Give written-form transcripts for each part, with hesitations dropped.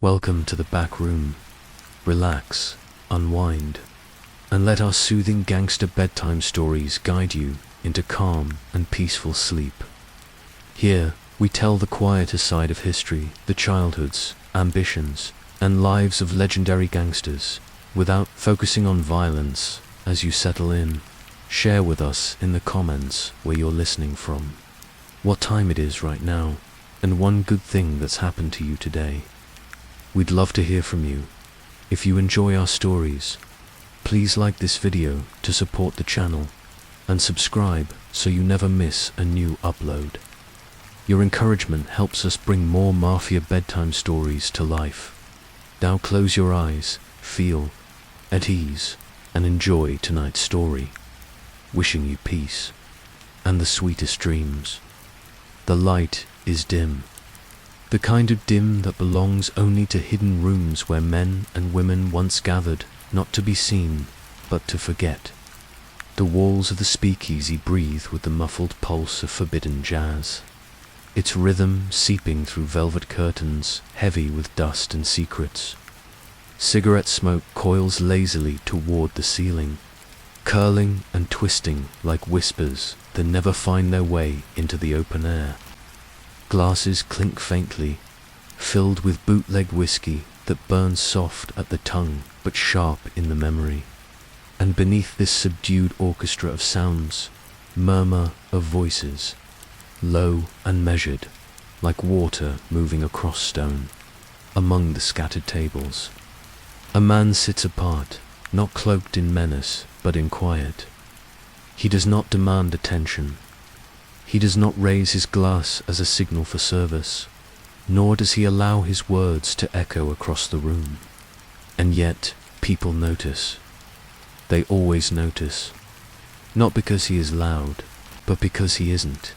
Welcome to the back room. Relax, unwind, and let our soothing gangster bedtime stories guide you into calm and peaceful sleep. Here, we tell the quieter side of history, the childhoods, ambitions, and lives of legendary gangsters, without focusing on violence. As you settle in, share with us in the comments where you're listening from, what time it is right now, and one good thing that's happened to you today. We'd love to hear from you. If you enjoy our stories, please like this video to support the channel and subscribe so you never miss a new upload. Your encouragement helps us bring more Mafia bedtime stories to life. Now close your eyes, feel at ease, and enjoy tonight's story. Wishing you peace and the sweetest dreams. The light is dim. The kind of dim that belongs only to hidden rooms where men and women once gathered, not to be seen, but to forget. The walls of the speakeasy breathe with the muffled pulse of forbidden jazz, its rhythm seeping through velvet curtains, heavy with dust and secrets. Cigarette smoke coils lazily toward the ceiling, curling and twisting like whispers that never find their way into the open air. Glasses clink faintly, filled with bootleg whiskey that burns soft at the tongue but sharp in the memory. And beneath this subdued orchestra of sounds, murmur of voices, low and measured, like water moving across stone, among the scattered tables. A man sits apart, not cloaked in menace, but in quiet. He does not demand attention. He does not raise his glass as a signal for service, nor does he allow his words to echo across the room. And yet, people notice. They always notice. Not because he is loud, but because he isn't.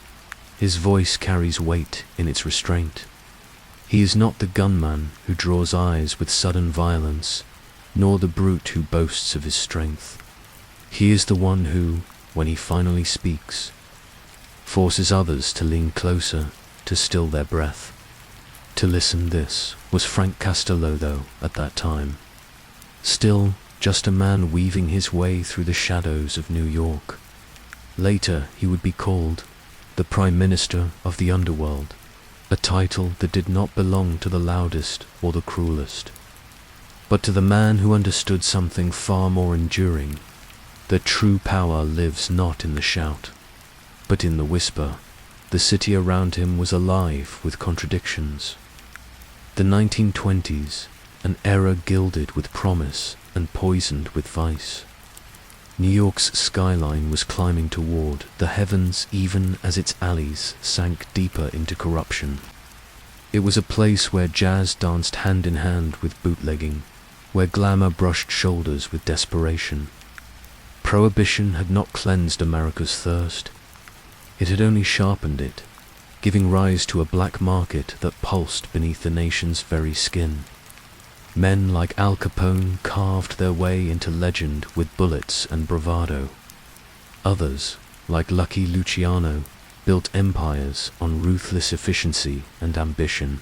His voice carries weight in its restraint. He is not the gunman who draws eyes with sudden violence, nor the brute who boasts of his strength. He is the one who, when he finally speaks, forces others to lean closer, to still their breath. To listen. This was Frank Costello, though, at that time. Still, just a man weaving his way through the shadows of New York. Later, he would be called the Prime Minister of the Underworld, a title that did not belong to the loudest or the cruelest, but to the man who understood something far more enduring, that true power lives not in the shout, but in the whisper. The city around him was alive with contradictions. The 1920s, an era gilded with promise and poisoned with vice. New York's skyline was climbing toward the heavens even as its alleys sank deeper into corruption. It was a place where jazz danced hand in hand with bootlegging, where glamour brushed shoulders with desperation. Prohibition had not cleansed America's thirst. It had only sharpened it, giving rise to a black market that pulsed beneath the nation's very skin. Men like Al Capone carved their way into legend with bullets and bravado. Others, like Lucky Luciano, built empires on ruthless efficiency and ambition.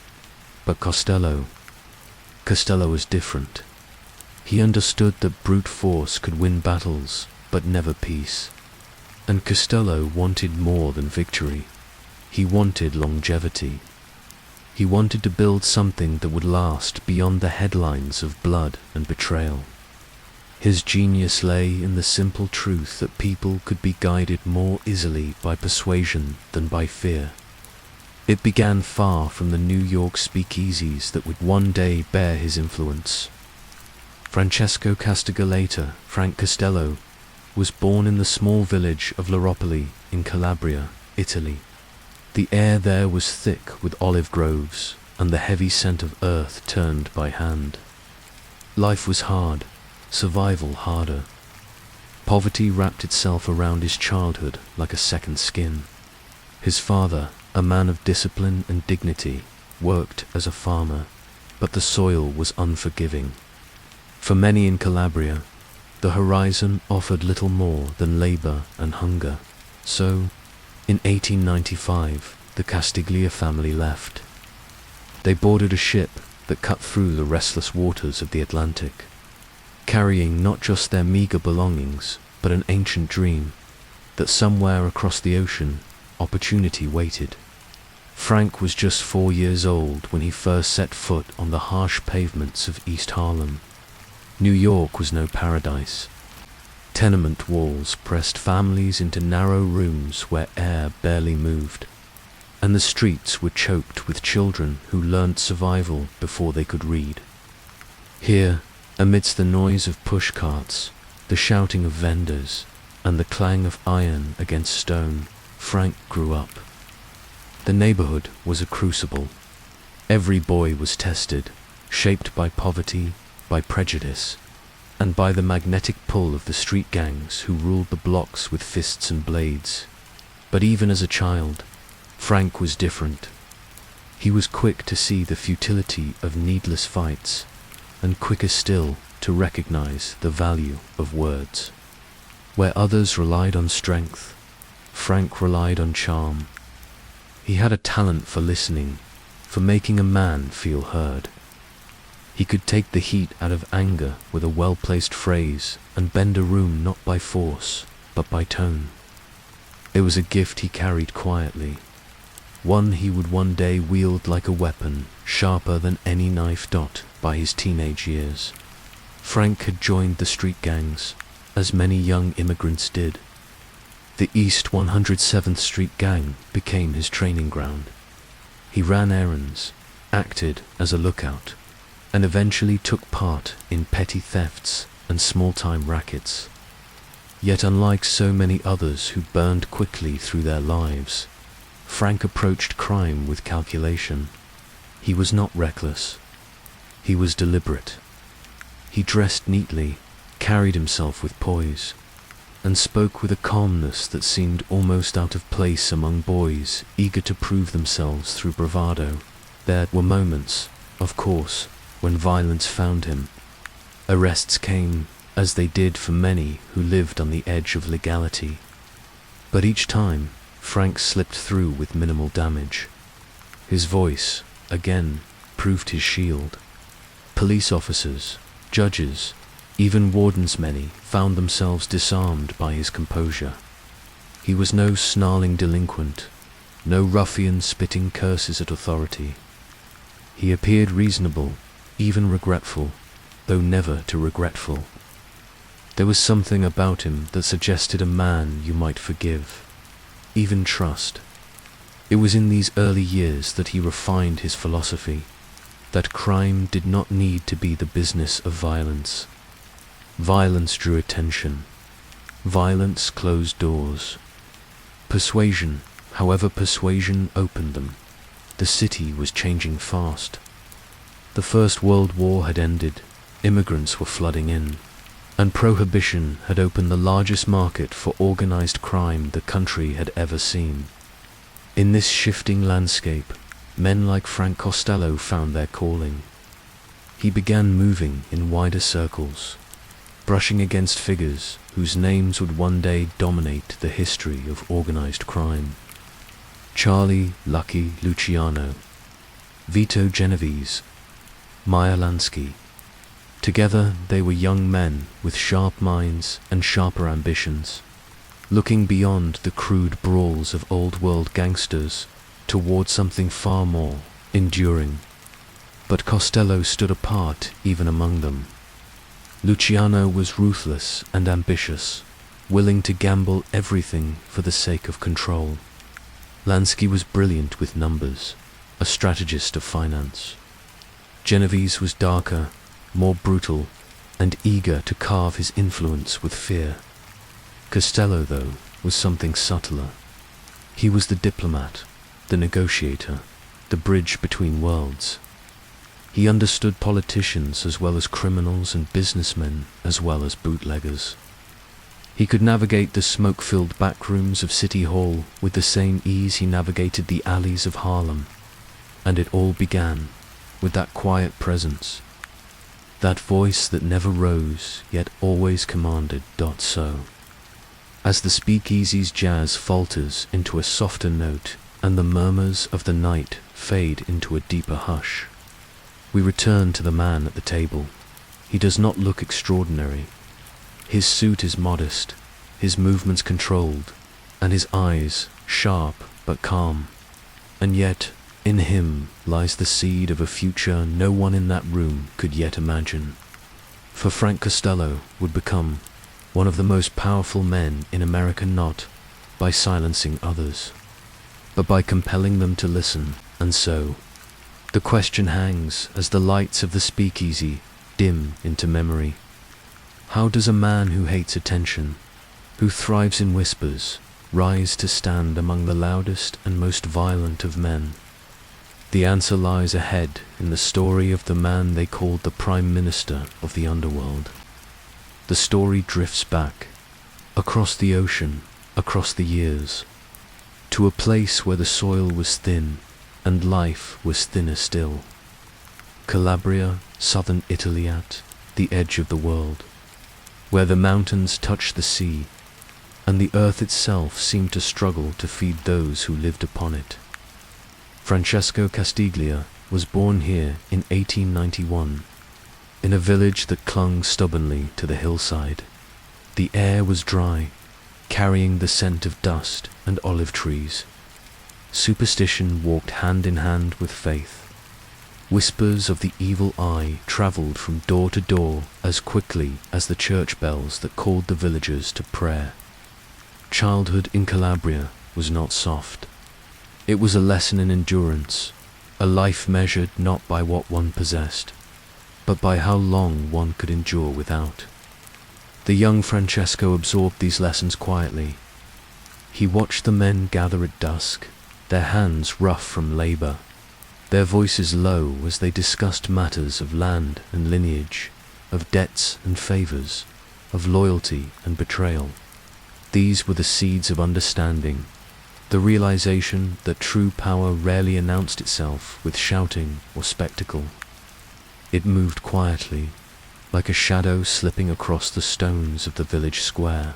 But Costello was different. He understood that brute force could win battles, but never peace. And Costello wanted more than victory. He wanted longevity. He wanted to build something that would last beyond the headlines of blood and betrayal. His genius lay in the simple truth that people could be guided more easily by persuasion than by fear. It began far from the New York speakeasies that would one day bear his influence. Francesco Castigaleta, Frank Costello, was born in the small village of Laropoli in Calabria, Italy. The air there was thick with olive groves and the heavy scent of earth turned by hand. Life was hard, survival harder. Poverty wrapped itself around his childhood like a second skin. His father, a man of discipline and dignity, worked as a farmer, but the soil was unforgiving. For many in Calabria, the horizon offered little more than labor and hunger. So, in 1895, the Castiglia family left. They boarded a ship that cut through the restless waters of the Atlantic, carrying not just their meager belongings, but an ancient dream that somewhere across the ocean, opportunity waited. Frank was just 4 years old when he first set foot on the harsh pavements of East Harlem. New York was no paradise. Tenement walls pressed families into narrow rooms where air barely moved, and the streets were choked with children who learnt survival before they could read. Here, amidst the noise of pushcarts, the shouting of vendors, and the clang of iron against stone, Frank grew up. The neighborhood was a crucible. Every boy was tested, shaped by poverty, by prejudice, and by the magnetic pull of the street gangs who ruled the blocks with fists and blades. But even as a child, Frank was different. He was quick to see the futility of needless fights, and quicker still to recognize the value of words. Where others relied on strength, Frank relied on charm. He had a talent for listening, for making a man feel heard. He could take the heat out of anger with a well-placed phrase and bend a room not by force, but by tone. It was a gift he carried quietly, one he would one day wield like a weapon, sharper than any knife dot by his teenage years. Frank had joined the street gangs, as many young immigrants did. The East 107th Street Gang became his training ground. He ran errands, acted as a lookout, and eventually took part in petty thefts and small-time rackets. Yet unlike so many others who burned quickly through their lives, Frank approached crime with calculation. He was not reckless. He was deliberate. He dressed neatly, carried himself with poise, and spoke with a calmness that seemed almost out of place among boys eager to prove themselves through bravado. There were moments, of course, when violence found him. Arrests came, as they did for many who lived on the edge of legality. But each time, Frank slipped through with minimal damage. His voice, again, proved his shield. Police officers, judges, even wardens many found themselves disarmed by his composure. He was no snarling delinquent, no ruffian spitting curses at authority. He appeared reasonable, even regretful, though never too regretful. There was something about him that suggested a man you might forgive, even trust. It was in these early years that he refined his philosophy, that crime did not need to be the business of violence. Violence drew attention. Violence closed doors. Persuasion, however persuasion opened them. The city was changing fast. The First World War had ended, immigrants were flooding in, and prohibition had opened the largest market for organized crime the country had ever seen. In this shifting landscape, men like Frank Costello found their calling. He began moving in wider circles, brushing against figures whose names would one day dominate the history of organized crime. Charlie Lucky Luciano, Vito Genovese, Meyer Lansky. Together they were young men with sharp minds and sharper ambitions, looking beyond the crude brawls of old-world gangsters toward something far more enduring. But Costello stood apart even among them. Luciano was ruthless and ambitious, willing to gamble everything for the sake of control. Lansky was brilliant with numbers, a strategist of finance. Genovese was darker, more brutal, and eager to carve his influence with fear. Costello, though, was something subtler. He was the diplomat, the negotiator, the bridge between worlds. He understood politicians as well as criminals and businessmen as well as bootleggers. He could navigate the smoke-filled backrooms of City Hall with the same ease he navigated the alleys of Harlem. And it all began with that quiet presence, that voice that never rose yet always commanded. So, as the speakeasy's jazz falters into a softer note and the murmurs of the night fade into a deeper hush, We return to the man at the table. He does not look extraordinary. His suit is modest, his movements controlled, and his eyes sharp but calm. And yet, in him lies the seed of a future no one in that room could yet imagine. For Frank Costello would become one of the most powerful men in America, not by silencing others, but by compelling them to listen. And so, the question hangs as the lights of the speakeasy dim into memory. How does a man who hates attention, who thrives in whispers, rise to stand among the loudest and most violent of men? The answer lies ahead in the story of the man they called the Prime Minister of the Underworld. The story drifts back, across the ocean, across the years, to a place where the soil was thin and life was thinner still. Calabria, southern Italy, at the edge of the world, where the mountains touched the sea, and the earth itself seemed to struggle to feed those who lived upon it. Francesco Castiglia was born here in 1891, in a village that clung stubbornly to the hillside. The air was dry, carrying the scent of dust and olive trees. Superstition walked hand in hand with faith. Whispers of the evil eye travelled from door to door as quickly as the church bells that called the villagers to prayer. Childhood in Calabria was not soft. It was a lesson in endurance, a life measured not by what one possessed, but by how long one could endure without. The young Francesco absorbed these lessons quietly. He watched the men gather at dusk, their hands rough from labor, their voices low as they discussed matters of land and lineage, of debts and favors, of loyalty and betrayal. These were the seeds of understanding, the realization that true power rarely announced itself with shouting or spectacle. It moved quietly, like a shadow slipping across the stones of the village square.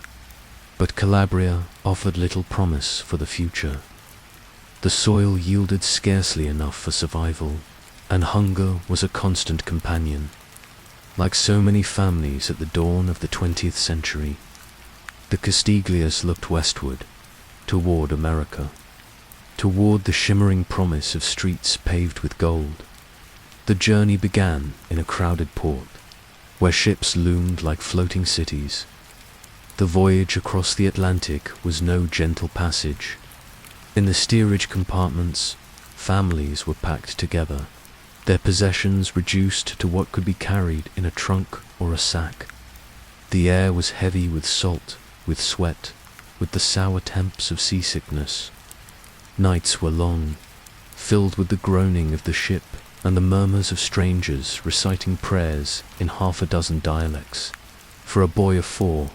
But Calabria offered little promise for the future. The soil yielded scarcely enough for survival, and hunger was a constant companion. Like so many families at the dawn of the 20th century, the Castiglias looked westward, toward America, toward the shimmering promise of streets paved with gold. The journey began in a crowded port, where ships loomed like floating cities. The voyage across the Atlantic was no gentle passage. In the steerage compartments, families were packed together, their possessions reduced to what could be carried in a trunk or a sack. The air was heavy with salt, with sweat, with the sour temps of seasickness. Nights were long, filled with the groaning of the ship and the murmurs of strangers reciting prayers in half a dozen dialects. For a boy of 4,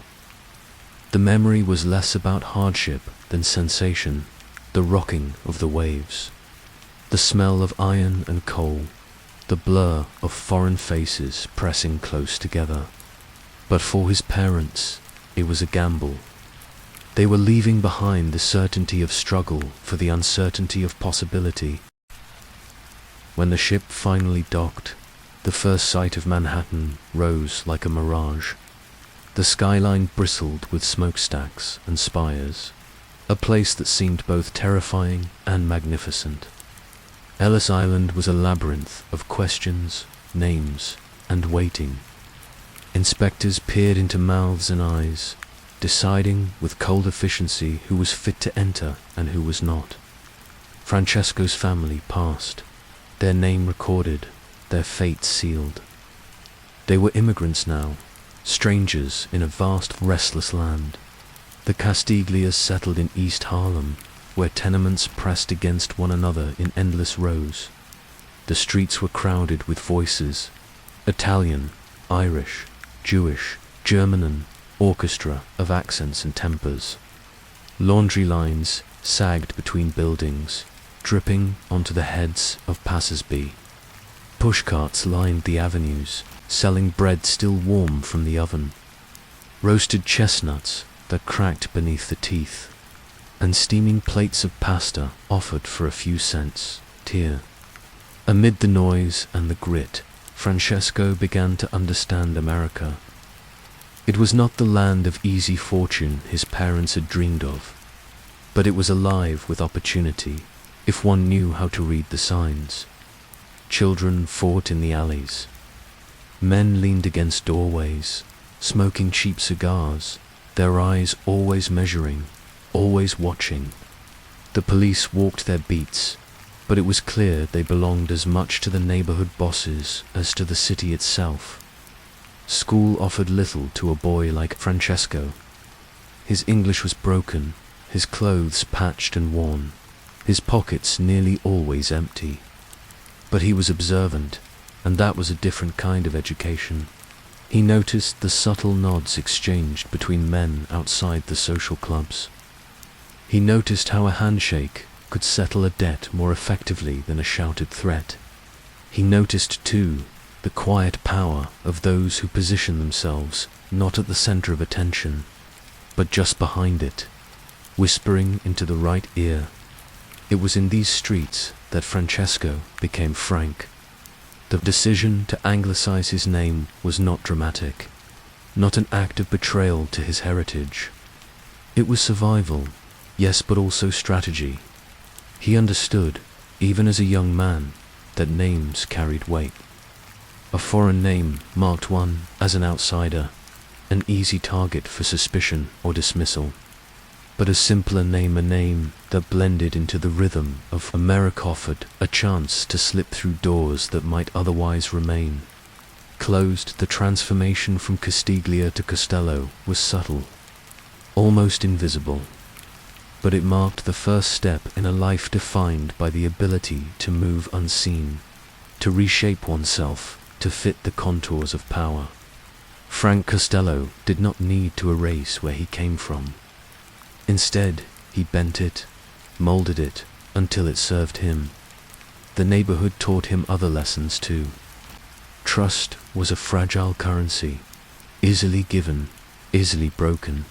the memory was less about hardship than sensation, the rocking of the waves, the smell of iron and coal, the blur of foreign faces pressing close together. But for his parents, it was a gamble. They were leaving behind the certainty of struggle for the uncertainty of possibility. When the ship finally docked, the first sight of Manhattan rose like a mirage. The skyline bristled with smokestacks and spires, a place that seemed both terrifying and magnificent. Ellis Island was a labyrinth of questions, names, and waiting. Inspectors peered into mouths and eyes, deciding with cold efficiency who was fit to enter and who was not. Francesco's family passed, their name recorded, their fate sealed. They were immigrants now, strangers in a vast, restless land. The Castiglias settled in East Harlem, where tenements pressed against one another in endless rows. The streets were crowded with voices, Italian, Irish, Jewish, German, an orchestra of accents and tempers. Laundry lines sagged between buildings, dripping onto the heads of passers-by. Pushcarts lined the avenues, selling bread still warm from the oven, roasted chestnuts that cracked beneath the teeth, and steaming plates of pasta offered for a few cents. Tear. Amid the noise and the grit, Francesco began to understand America. It was not the land of easy fortune his parents had dreamed of, but it was alive with opportunity if one knew how to read the signs. Children fought in the alleys. Men leaned against doorways, smoking cheap cigars, their eyes always measuring, always watching. The police walked their beats, but it was clear they belonged as much to the neighborhood bosses as to the city itself. School offered little to a boy like Francesco. His English was broken, his clothes patched and worn, his pockets nearly always empty. But he was observant, and that was a different kind of education. He noticed the subtle nods exchanged between men outside the social clubs. He noticed how a handshake could settle a debt more effectively than a shouted threat. He noticed, too, the quiet power of those who position themselves not at the center of attention, but just behind it, whispering into the right ear. It was in these streets that Francesco became Frank. The decision to anglicize his name was not dramatic, not an act of betrayal to his heritage. It was survival, yes, but also strategy. He understood, even as a young man, that names carried weight. A foreign name marked one as an outsider, an easy target for suspicion or dismissal. But a simpler name, a name that blended into the rhythm of America, offered a chance to slip through doors that might otherwise remain closed. The transformation from Castiglia to Costello was subtle, almost invisible, but it marked the first step in a life defined by the ability to move unseen, to reshape oneself to fit the contours of power. Frank Costello did not need to erase where he came from. Instead, he bent it, molded it, until it served him. The neighborhood taught him other lessons too. Trust was a fragile currency, easily given, easily broken.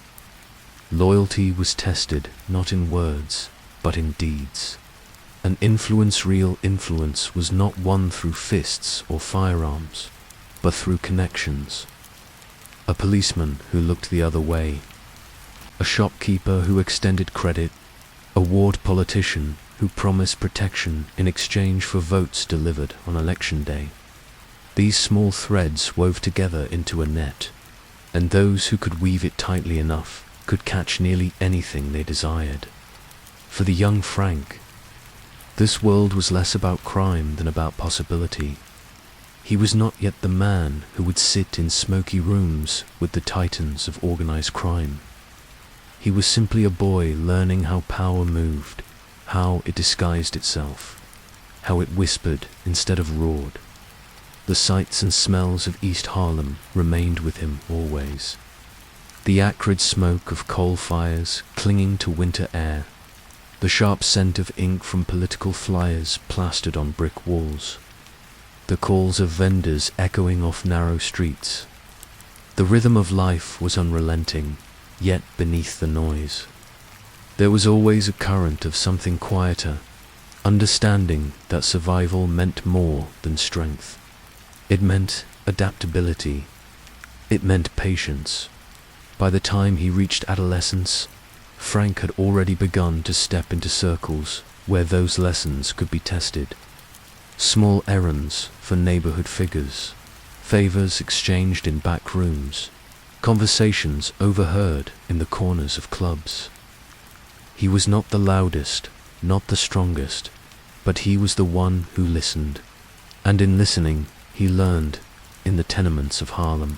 Loyalty was tested not in words, but in deeds. An influence, real influence, was not won through fists or firearms, but through connections. A policeman who looked the other way, a shopkeeper who extended credit, a ward politician who promised protection in exchange for votes delivered on election day. These small threads wove together into a net, and those who could weave it tightly enough could catch nearly anything they desired. For the young Frank, this world was less about crime than about possibility. He was not yet the man who would sit in smoky rooms with the titans of organized crime. He was simply a boy learning how power moved, how it disguised itself, how it whispered instead of roared. The sights and smells of East Harlem remained with him always. The acrid smoke of coal fires clinging to winter air, the sharp scent of ink from political flyers plastered on brick walls, the calls of vendors echoing off narrow streets. The rhythm of life was unrelenting, yet beneath the noise, there was always a current of something quieter, understanding that survival meant more than strength. It meant adaptability. It meant patience. By the time he reached adolescence, Frank had already begun to step into circles where those lessons could be tested. Small errands for neighborhood figures, favors exchanged in back rooms, conversations overheard in the corners of clubs. He was not the loudest, not the strongest, but he was the one who listened. And in listening, he learned in the tenements of Harlem.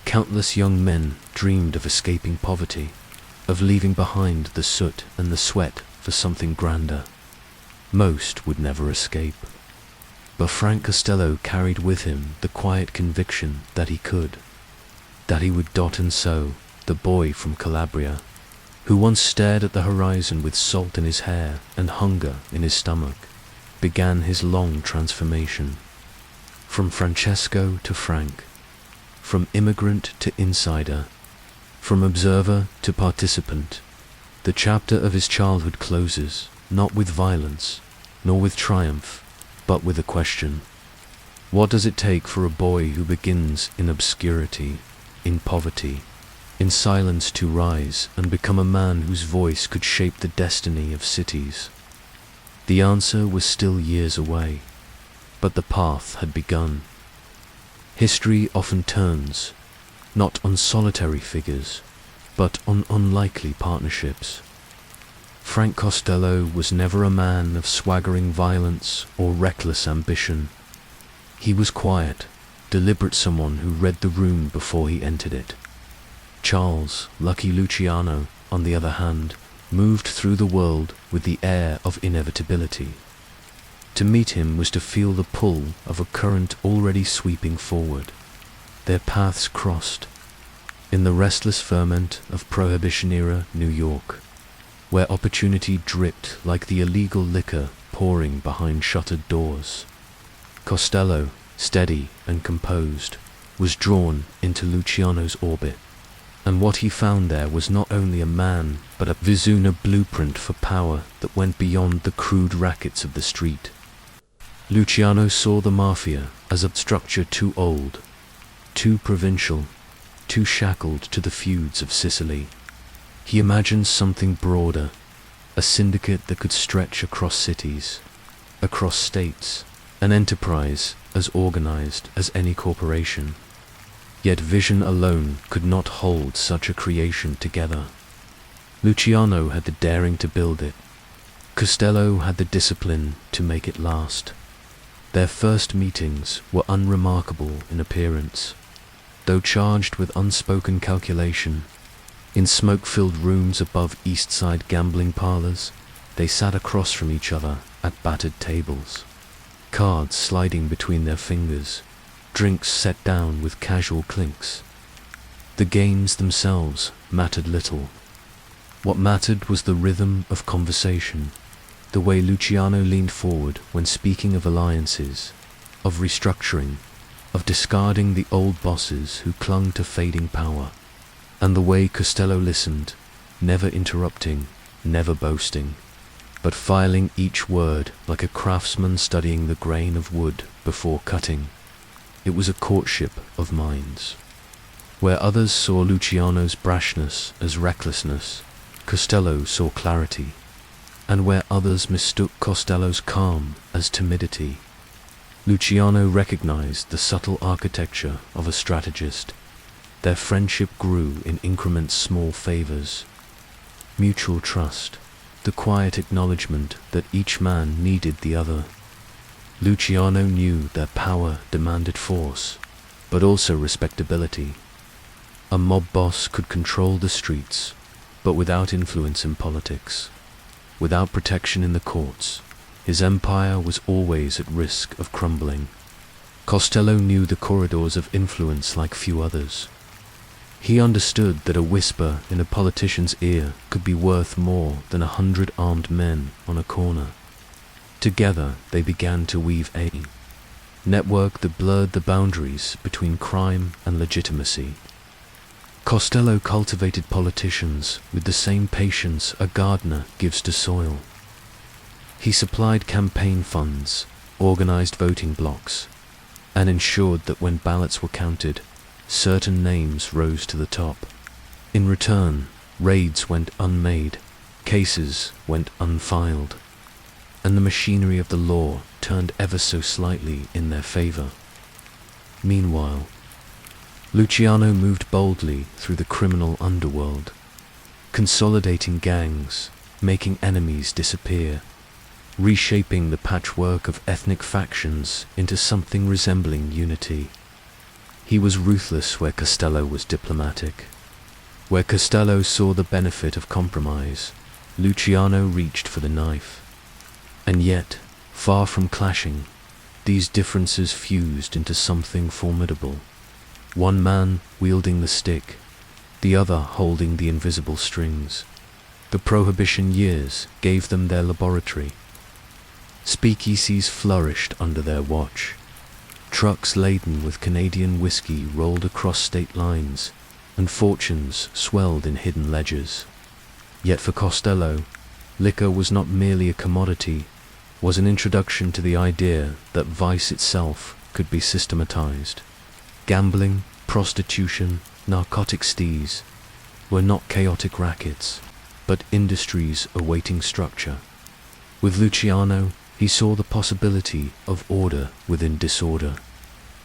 Countless young men dreamed of escaping poverty, of leaving behind the soot and the sweat for something grander. Most would never escape. But Frank Costello carried with him the quiet conviction that he could, that he would dot and sew, the boy from Calabria, who once stared at the horizon with salt in his hair and hunger in his stomach, began his long transformation. From Francesco to Frank, from immigrant to insider, from observer to participant, the chapter of his childhood closes, not with violence, nor with triumph, but with a question. What does it take for a boy who begins in obscurity, in poverty, in silence to rise and become a man whose voice could shape the destiny of cities? The answer was still years away, but the path had begun. History often turns, not on solitary figures, but on unlikely partnerships. Frank Costello was never a man of swaggering violence or reckless ambition. He was quiet, deliberate, someone who read the room before he entered it. Charles "Lucky" Luciano, on the other hand, moved through the world with the air of inevitability. To meet him was to feel the pull of a current already sweeping forward. Their paths crossed in the restless ferment of Prohibition-era New York, where opportunity dripped like the illegal liquor pouring behind shuttered doors. Costello, steady and composed, was drawn into Luciano's orbit, and what he found there was not only a man, but a vision blueprint for power that went beyond the crude rackets of the street. Luciano saw the Mafia as a structure too old, too provincial, too shackled to the feuds of Sicily. He imagined something broader, a syndicate that could stretch across cities, across states, an enterprise as organized as any corporation. Yet vision alone could not hold such a creation together. Luciano had the daring to build it. Costello had the discipline to make it last. Their first meetings were unremarkable in appearance, though charged with unspoken calculation. In smoke-filled rooms above East Side gambling parlors, they sat across from each other at battered tables, cards sliding between their fingers, drinks set down with casual clinks. The games themselves mattered little. What mattered was the rhythm of conversation, the way Luciano leaned forward when speaking of alliances, of restructuring, of discarding the old bosses who clung to fading power, and the way Costello listened, never interrupting, never boasting, but filing each word like a craftsman studying the grain of wood before cutting. It was a courtship of minds. Where others saw Luciano's brashness as recklessness, Costello saw clarity, and where others mistook Costello's calm as timidity, Luciano recognized the subtle architecture of a strategist. Their friendship grew in increments, small favors, mutual trust, the quiet acknowledgement that each man needed the other. Luciano knew that power demanded force, but also respectability. A mob boss could control the streets, but without influence in politics, without protection in the courts, his empire was always at risk of crumbling. Costello knew the corridors of influence like few others. He understood that a whisper in a politician's ear could be worth more than 100 armed men on a corner. Together they began to weave a network that blurred the boundaries between crime and legitimacy. Costello cultivated politicians with the same patience a gardener gives to soil. He supplied campaign funds, organized voting blocks, and ensured that when ballots were counted, certain names rose to the top. In return, raids went unmade, cases went unfiled, and the machinery of the law turned ever so slightly in their favor. Meanwhile, Luciano moved boldly through the criminal underworld, consolidating gangs, making enemies disappear, reshaping the patchwork of ethnic factions into something resembling unity. He was ruthless where Costello was diplomatic. Where Costello saw the benefit of compromise, Luciano reached for the knife. And yet, far from clashing, these differences fused into something formidable. One man wielding the stick, the other holding the invisible strings. The Prohibition years gave them their laboratory. Speakeasies flourished under their watch. Trucks laden with Canadian whiskey rolled across state lines, and fortunes swelled in hidden ledgers. Yet for Costello, liquor was not merely a commodity, was an introduction to the idea that vice itself could be systematized. Gambling, prostitution, narcotic stees were not chaotic rackets, but industries awaiting structure. With Luciano, he saw the possibility of order within disorder,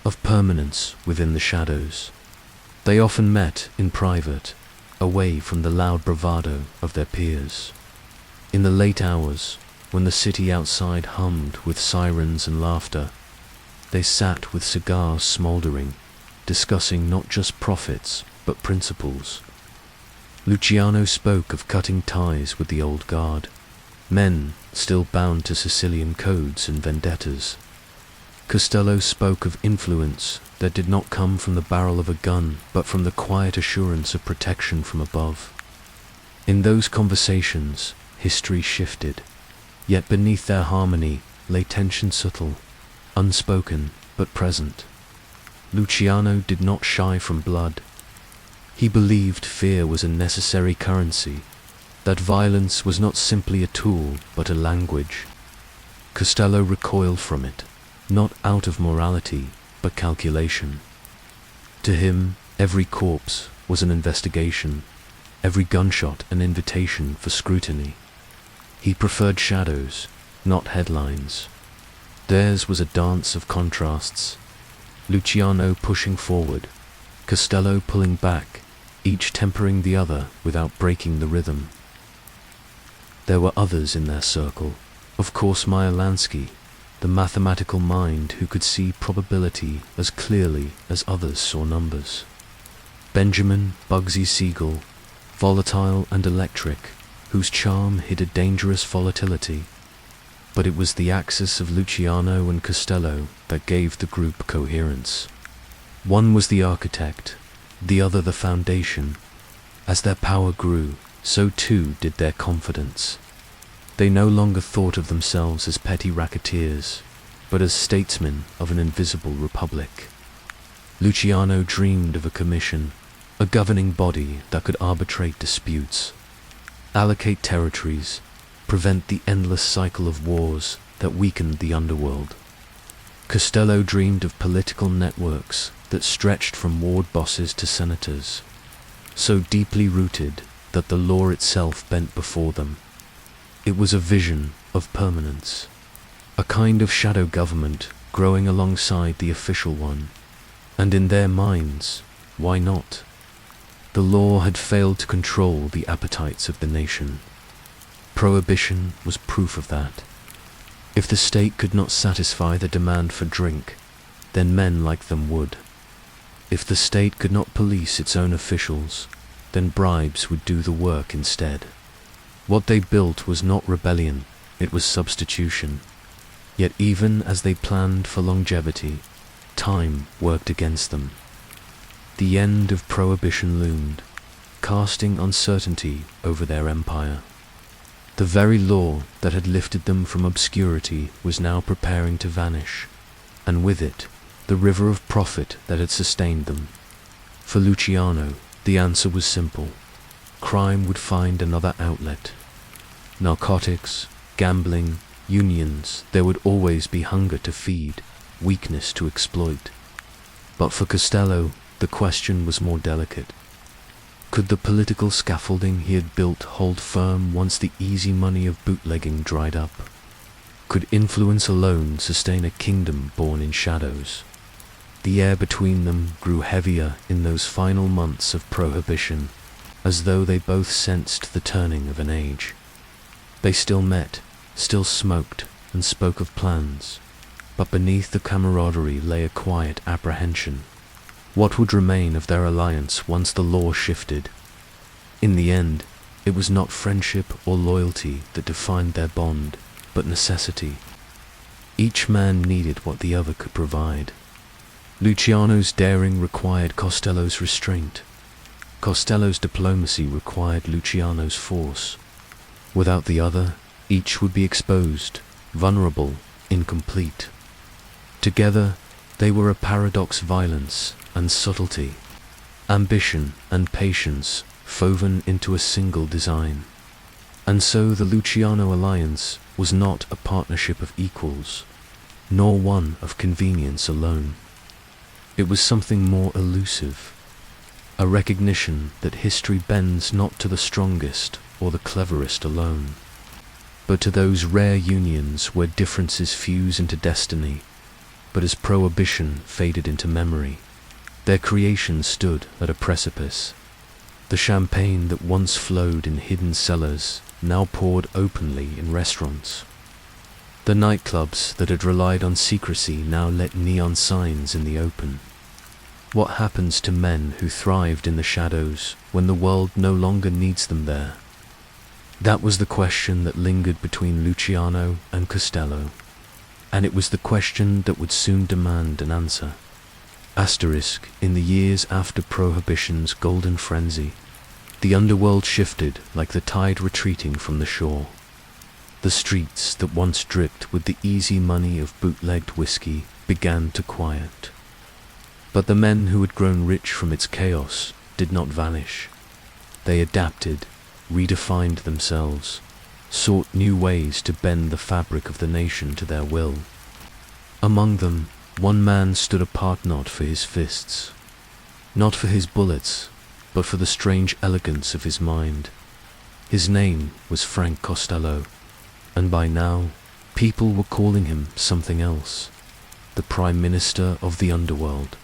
of permanence within the shadows. They often met in private, away from the loud bravado of their peers. In the late hours, when the city outside hummed with sirens and laughter, they sat with cigars smoldering, discussing not just profits, but principles. Luciano spoke of cutting ties with the old guard, men still bound to Sicilian codes and vendettas. Costello spoke of influence that did not come from the barrel of a gun, but from the quiet assurance of protection from above. In those conversations, history shifted, yet beneath their harmony lay tension subtle, unspoken but present. Luciano did not shy from blood. He believed fear was a necessary currency, that violence was not simply a tool but a language. Costello recoiled from it, not out of morality but calculation. To him, every corpse was an investigation, every gunshot an invitation for scrutiny. He preferred shadows, not headlines. Theirs was a dance of contrasts, Luciano pushing forward, Costello pulling back, each tempering the other without breaking the rhythm. There were others in their circle, of course Meyer Lansky, the mathematical mind who could see probability as clearly as others saw numbers. Benjamin Bugsy Siegel, volatile and electric, whose charm hid a dangerous volatility. But it was the axis of Luciano and Costello that gave the group coherence. One was the architect, the other the foundation. As their power grew, so too did their confidence. They no longer thought of themselves as petty racketeers, but as statesmen of an invisible republic. Luciano dreamed of a commission, a governing body that could arbitrate disputes, allocate territories, prevent the endless cycle of wars that weakened the underworld. Costello dreamed of political networks that stretched from ward bosses to senators, so deeply rooted that the law itself bent before them. It was a vision of permanence, a kind of shadow government growing alongside the official one, and in their minds, why not? The law had failed to control the appetites of the nation. Prohibition was proof of that. If the state could not satisfy the demand for drink, then men like them would. If the state could not police its own officials, then bribes would do the work instead. What they built was not rebellion, it was substitution. Yet even as they planned for longevity, time worked against them. The end of prohibition loomed, casting uncertainty over their empire. The very law that had lifted them from obscurity was now preparing to vanish, and with it, the river of profit that had sustained them. For Luciano, the answer was simple. Crime would find another outlet. Narcotics, gambling, unions, there would always be hunger to feed, weakness to exploit. But for Costello, the question was more delicate. Could the political scaffolding he had built hold firm once the easy money of bootlegging dried up? Could influence alone sustain a kingdom born in shadows? The air between them grew heavier in those final months of prohibition, as though they both sensed the turning of an age. They still met, still smoked, and spoke of plans, but beneath the camaraderie lay a quiet apprehension. What would remain of their alliance once the law shifted? In the end, it was not friendship or loyalty that defined their bond, but necessity. Each man needed what the other could provide. Luciano's daring required Costello's restraint. Costello's diplomacy required Luciano's force. Without the other, each would be exposed, vulnerable, incomplete. Together, they were a paradox: violence and subtlety, ambition and patience, woven into a single design. And so the Luciano alliance was not a partnership of equals, nor one of convenience alone. It was something more elusive, a recognition that history bends not to the strongest or the cleverest alone, but to those rare unions where differences fuse into destiny, but as prohibition faded into memory, their creation stood at a precipice. The champagne that once flowed in hidden cellars now poured openly in restaurants. The nightclubs that had relied on secrecy now let neon signs in the open. What happens to men who thrived in the shadows when the world no longer needs them there? That was the question that lingered between Luciano and Costello, and it was the question that would soon demand an answer. In the years after Prohibition's golden frenzy, the underworld shifted like the tide retreating from the shore. The streets that once dripped with the easy money of bootlegged whiskey began to quiet. But the men who had grown rich from its chaos did not vanish. They adapted, redefined themselves, sought new ways to bend the fabric of the nation to their will. Among them, one man stood apart not for his fists, not for his bullets, but for the strange elegance of his mind. His name was Frank Costello, and by now, people were calling him something else, the Prime Minister of the Underworld.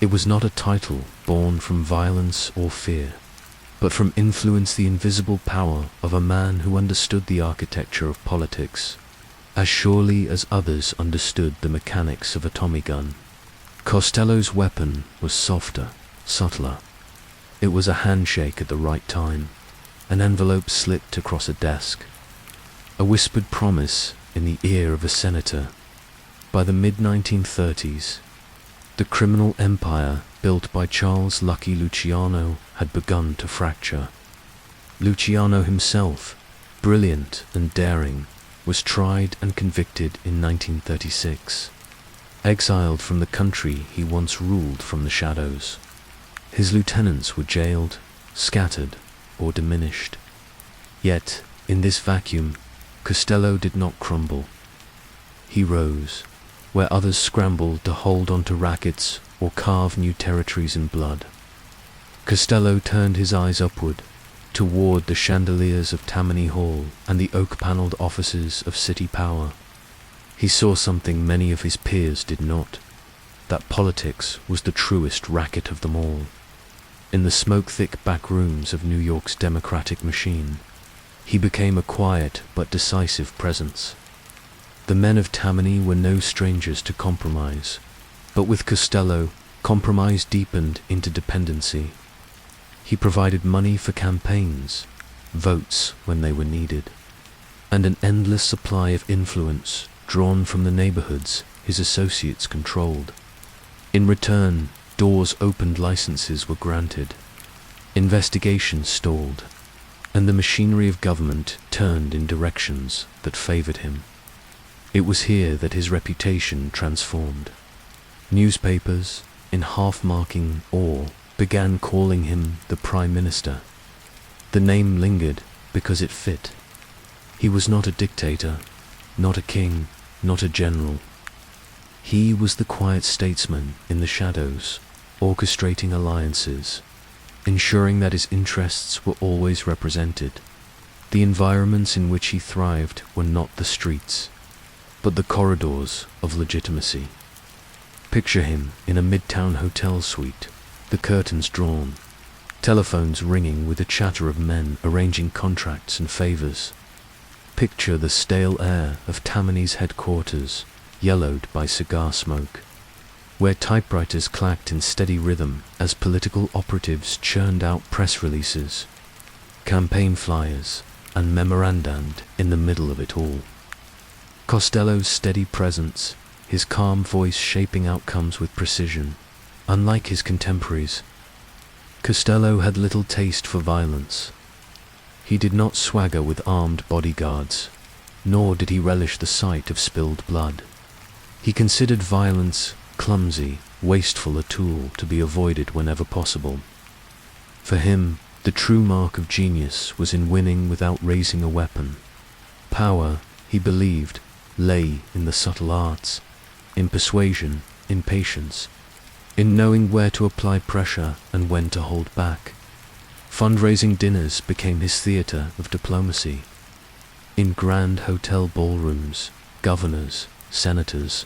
It was not a title born from violence or fear, but from influence, the invisible power of a man who understood the architecture of politics, as surely as others understood the mechanics of a Tommy gun. Costello's weapon was softer, subtler. It was a handshake at the right time, an envelope slipped across a desk, a whispered promise in the ear of a senator. By the mid-1930s, the criminal empire built by Charles Lucky Luciano had begun to fracture. Luciano himself, brilliant and daring, was tried and convicted in 1936, exiled from the country he once ruled from the shadows. His lieutenants were jailed, scattered, or diminished. Yet, in this vacuum, Costello did not crumble. He rose, where others scrambled to hold onto rackets or carve new territories in blood. Costello turned his eyes upward, toward the chandeliers of Tammany Hall and the oak-paneled offices of City Power. He saw something many of his peers did not, that politics was the truest racket of them all. In the smoke-thick back rooms of New York's democratic machine, he became a quiet but decisive presence. The men of Tammany were no strangers to compromise, but with Costello, compromise deepened into dependency. He provided money for campaigns, votes when they were needed, and an endless supply of influence drawn from the neighborhoods his associates controlled. In return, doors opened, licenses were granted, investigations stalled, and the machinery of government turned in directions that favored him. It was here that his reputation transformed. Newspapers, in half-marking awe, began calling him the Prime Minister. The name lingered because it fit. He was not a dictator, not a king, not a general. He was the quiet statesman in the shadows, orchestrating alliances, ensuring that his interests were always represented. The environments in which he thrived were not the streets, but the corridors of legitimacy. Picture him in a midtown hotel suite, the curtains drawn, telephones ringing with the chatter of men arranging contracts and favors. Picture the stale air of Tammany's headquarters, yellowed by cigar smoke, where typewriters clacked in steady rhythm as political operatives churned out press releases, campaign flyers, and memorandum in the middle of it all. Costello's steady presence, his calm voice shaping outcomes with precision. Unlike his contemporaries, Costello had little taste for violence. He did not swagger with armed bodyguards, nor did he relish the sight of spilled blood. He considered violence clumsy, wasteful, a tool to be avoided whenever possible. For him, the true mark of genius was in winning without raising a weapon. Power, he believed, lay in the subtle arts, in persuasion, in patience, in knowing where to apply pressure and when to hold back. Fundraising dinners became his theater of diplomacy. In grand hotel ballrooms, governors, senators,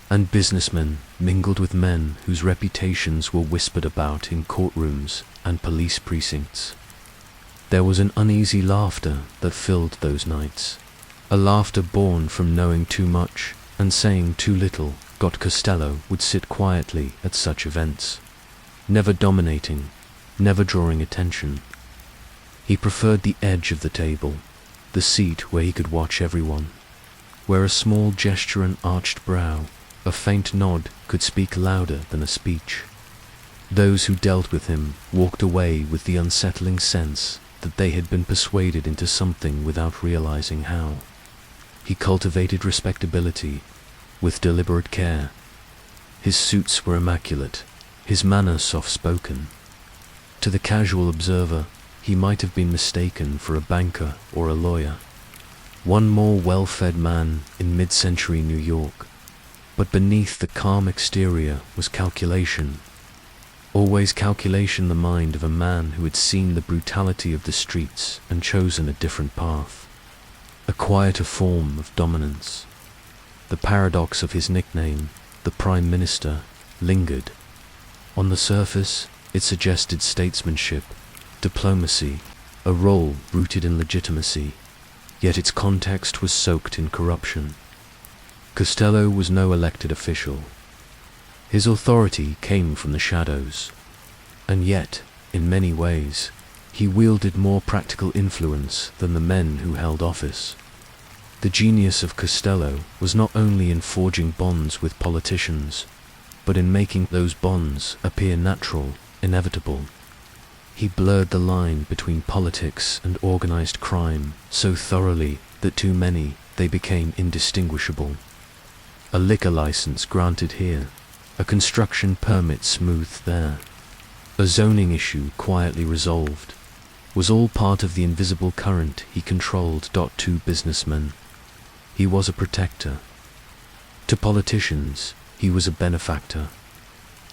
and businessmen mingled with men whose reputations were whispered about in courtrooms and police precincts. There was an uneasy laughter that filled those nights, a laughter born from knowing too much and saying too little. Costello would sit quietly at such events, never dominating, never drawing attention. He preferred the edge of the table, the seat where he could watch everyone, where a small gesture, an arched brow, a faint nod could speak louder than a speech. Those who dealt with him walked away with the unsettling sense that they had been persuaded into something without realizing how. He cultivated respectability with deliberate care. His suits were immaculate, his manner soft-spoken. To the casual observer, he might have been mistaken for a banker or a lawyer, one more well-fed man in mid-century New York. But beneath the calm exterior was calculation. Always calculation, the mind of a man who had seen the brutality of the streets and chosen a different path, a quieter form of dominance. The paradox of his nickname, the Prime Minister, lingered. On the surface, it suggested statesmanship, diplomacy, a role rooted in legitimacy, yet its context was soaked in corruption. Costello was no elected official. His authority came from the shadows, and yet, in many ways, he wielded more practical influence than the men who held office. The genius of Costello was not only in forging bonds with politicians, but in making those bonds appear natural, inevitable. He blurred the line between politics and organized crime so thoroughly that to many they became indistinguishable. A liquor license granted here, a construction permit smoothed there, a zoning issue quietly resolved, was all part of the invisible current he controlled. To businessmen, he was a protector. To politicians, he was a benefactor.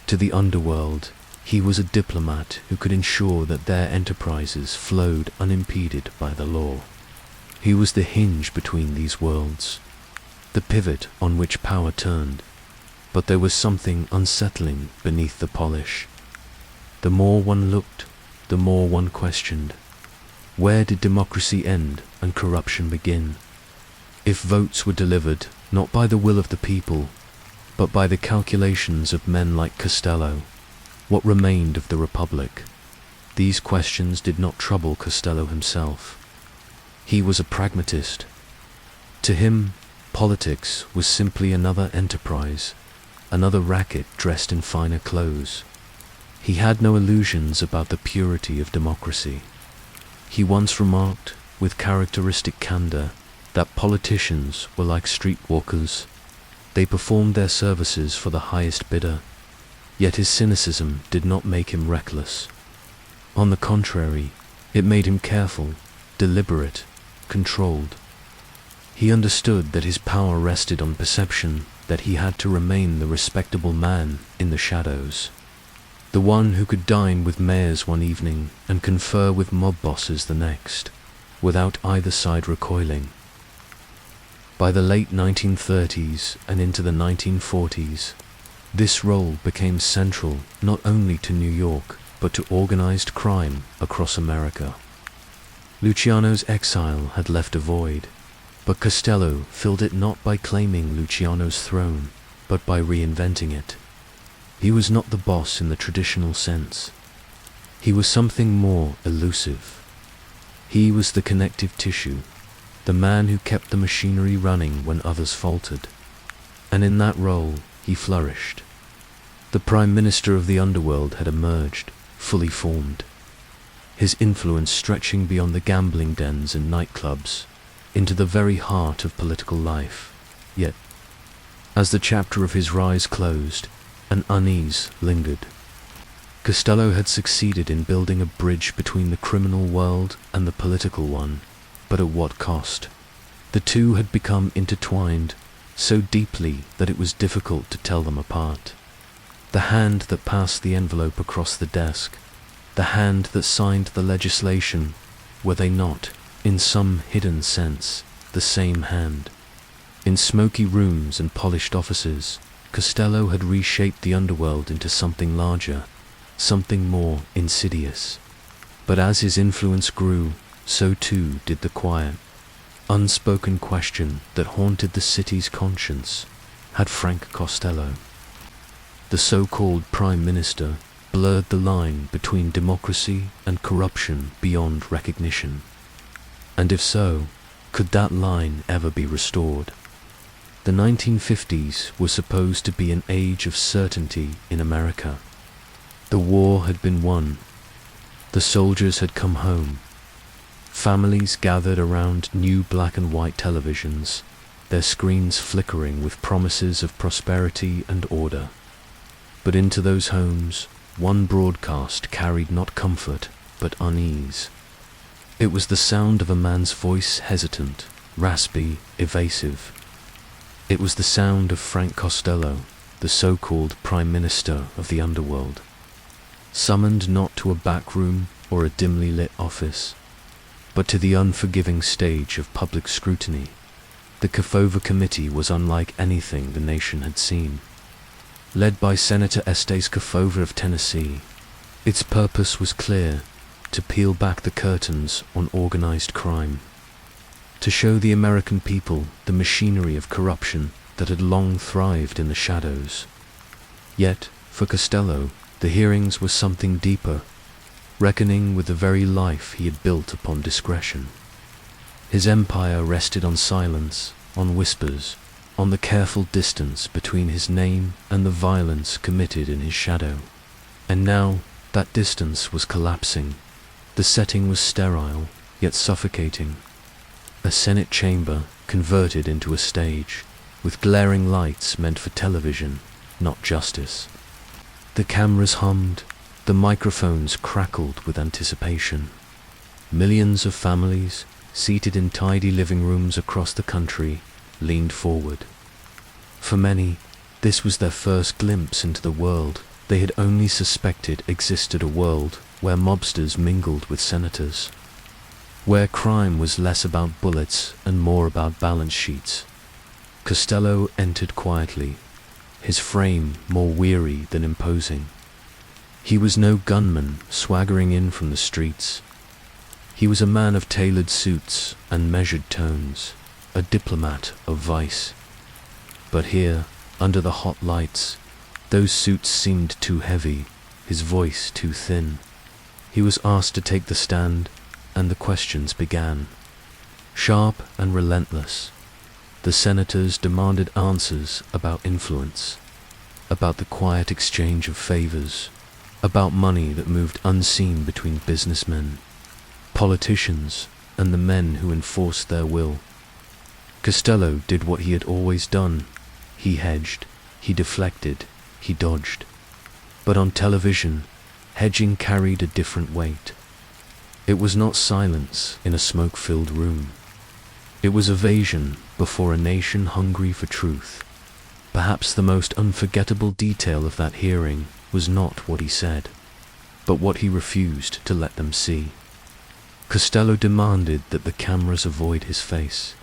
To the underworld, he was a diplomat who could ensure that their enterprises flowed unimpeded by the law. He was the hinge between these worlds, the pivot on which power turned. But there was something unsettling beneath the polish. The more one looked, the more one questioned. Where did democracy end and corruption begin? If votes were delivered not by the will of the people, but by the calculations of men like Costello, what remained of the Republic? These questions did not trouble Costello himself. He was a pragmatist. To him, politics was simply another enterprise, another racket dressed in finer clothes. He had no illusions about the purity of democracy. He once remarked, with characteristic candor, that politicians were like streetwalkers. They performed their services for the highest bidder. Yet his cynicism did not make him reckless. On the contrary, it made him careful, deliberate, controlled. He understood that his power rested on perception that he had to remain the respectable man in the shadows, the one who could dine with mayors one evening and confer with mob bosses the next, without either side recoiling. By the late 1930s and into the 1940s, this role became central not only to New York, but to organized crime across America. Luciano's exile had left a void, but Costello filled it not by claiming Luciano's throne, but by reinventing it. He was not the boss in the traditional sense. He was something more elusive. He was the connective tissue, the man who kept the machinery running when others faltered. And in that role, he flourished. The Prime Minister of the Underworld had emerged, fully formed, his influence stretching beyond the gambling dens and nightclubs, into the very heart of political life. Yet, as the chapter of his rise closed, an unease lingered. Costello had succeeded in building a bridge between the criminal world and the political one, but at what cost? The two had become intertwined so deeply that it was difficult to tell them apart. The hand that passed the envelope across the desk, the hand that signed the legislation, were they not, in some hidden sense, the same hand? In smoky rooms and polished offices, Costello had reshaped the underworld into something larger, something more insidious. But as his influence grew, so too did the quiet, unspoken question that haunted the city's conscience. Had Frank Costello, the so-called Prime Minister, blurred the line between democracy and corruption beyond recognition? And if so, could that line ever be restored? The 1950s were supposed to be an age of certainty in America. The war had been won. The soldiers had come home. Families gathered around new black and white televisions, their screens flickering with promises of prosperity and order. But into those homes, one broadcast carried not comfort, but unease. It was the sound of a man's voice, hesitant, raspy, evasive. It was the sound of Frank Costello, the so-called Prime Minister of the Underworld. Summoned not to a back room or a dimly lit office, but to the unforgiving stage of public scrutiny. The Kefauver Committee was unlike anything the nation had seen. Led by Senator Estes Kefauver of Tennessee, its purpose was clear: to peel back the curtains on organized crime, to show the American people the machinery of corruption that had long thrived in the shadows. Yet, for Costello, the hearings were something deeper, reckoning with the very life he had built upon discretion. His empire rested on silence, on whispers, on the careful distance between his name and the violence committed in his shadow. And now that distance was collapsing. The setting was sterile, yet suffocating. A Senate chamber converted into a stage, with glaring lights meant for television, not justice. The cameras hummed, the microphones crackled with anticipation. Millions of families, seated in tidy living rooms across the country, leaned forward. For many, this was their first glimpse into the world they had only suspected existed, a world where mobsters mingled with senators, where crime was less about bullets and more about balance sheets. Costello entered quietly, his frame more weary than imposing. He was no gunman swaggering in from the streets. He was a man of tailored suits and measured tones, a diplomat of vice. But here, under the hot lights, those suits seemed too heavy, his voice too thin. He was asked to take the stand, and the questions began. Sharp and relentless, the senators demanded answers about influence, about the quiet exchange of favors, about money that moved unseen between businessmen, politicians, and the men who enforced their will. Costello did what he had always done. He hedged, he deflected, he dodged. But on television, hedging carried a different weight. It was not silence in a smoke-filled room. It was evasion before a nation hungry for truth. Perhaps the most unforgettable detail of that hearing was not what he said, but what he refused to let them see. Costello demanded that the cameras avoid his face.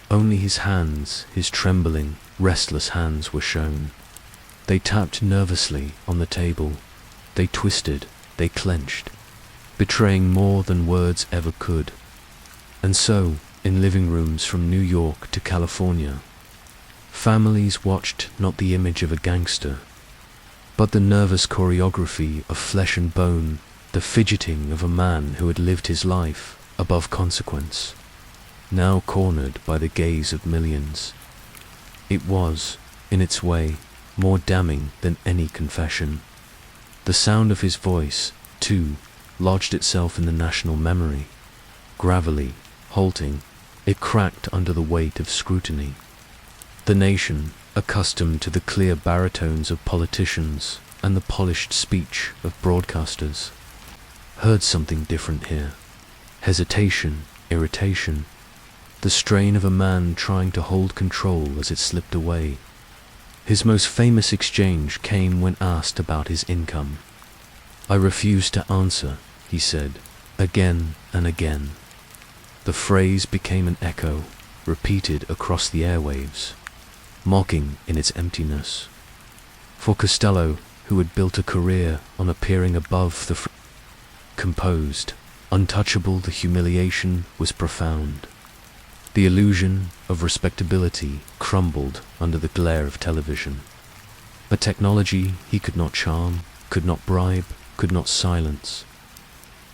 Only his hands, his trembling, restless hands, were shown. They tapped nervously on the table. They twisted, they clenched, betraying more than words ever could. And so, in living rooms from New York to California, families watched not the image of a gangster, but the nervous choreography of flesh and bone, the fidgeting of a man who had lived his life above consequence, now cornered by the gaze of millions. It was, in its way, more damning than any confession. The sound of his voice, too, lodged itself in the national memory. Gravelly, halting, it cracked under the weight of scrutiny. The nation, accustomed to the clear baritones of politicians and the polished speech of broadcasters, heard something different here. Hesitation, irritation. the strain of a man trying to hold control as it slipped away. His most famous exchange came when asked about his income. "I refuse to answer," he said, again and again. The phrase became an echo, repeated across the airwaves, mocking in its emptiness. For Costello, who had built a career on appearing above the composed, untouchable, the humiliation was profound. The illusion of respectability crumbled under the glare of television. A technology he could not charm, could not bribe, could not silence.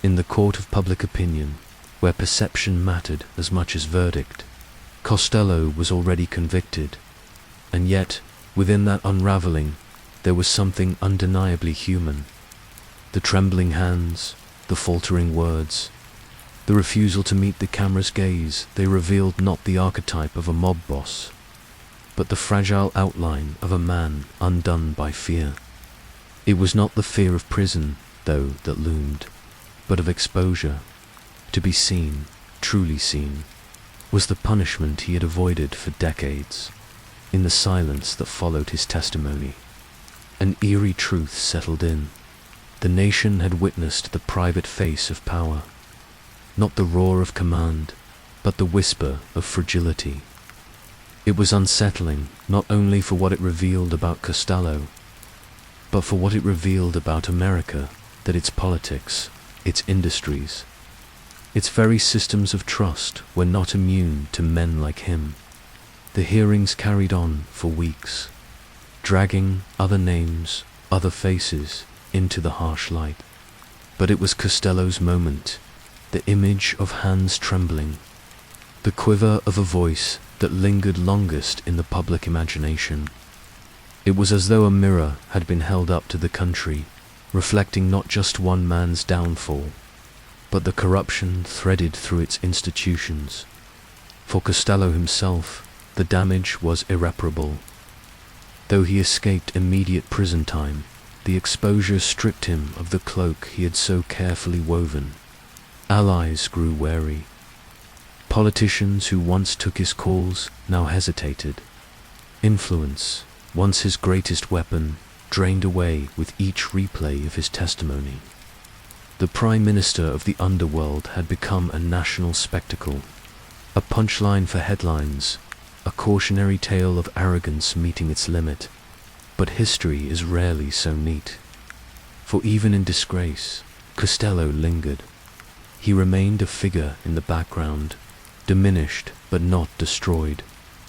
In the court of public opinion, where perception mattered as much as verdict, Costello was already convicted, and yet, within that unraveling, there was something undeniably human. The trembling hands, the faltering words, the refusal to meet the camera's gaze, they revealed not the archetype of a mob boss, but the fragile outline of a man undone by fear. It was not the fear of prison, though, that loomed, but of exposure. To be seen, truly seen, was the punishment he had avoided for decades. In the silence that followed his testimony, an eerie truth settled in. The nation had witnessed the private face of power. Not the roar of command, but the whisper of fragility. It was unsettling, not only for what it revealed about Costello, but for what it revealed about America, that its politics, its industries, its very systems of trust were not immune to men like him. The hearings carried on for weeks, dragging other names, other faces, into the harsh light. But it was Costello's moment, the image of hands trembling, the quiver of a voice that lingered longest in the public imagination. It was as though a mirror had been held up to the country, reflecting not just one man's downfall, but the corruption threaded through its institutions. For Costello himself, the damage was irreparable. Though he escaped immediate prison time, the exposure stripped him of the cloak he had so carefully woven. Allies grew wary. Politicians who once took his calls now hesitated. Influence, once his greatest weapon, drained away with each replay of his testimony. The Prime Minister of the Underworld had become a national spectacle, a punchline for headlines, a cautionary tale of arrogance meeting its limit. But history is rarely so neat. For even in disgrace, Costello lingered. He remained a figure in the background, diminished but not destroyed.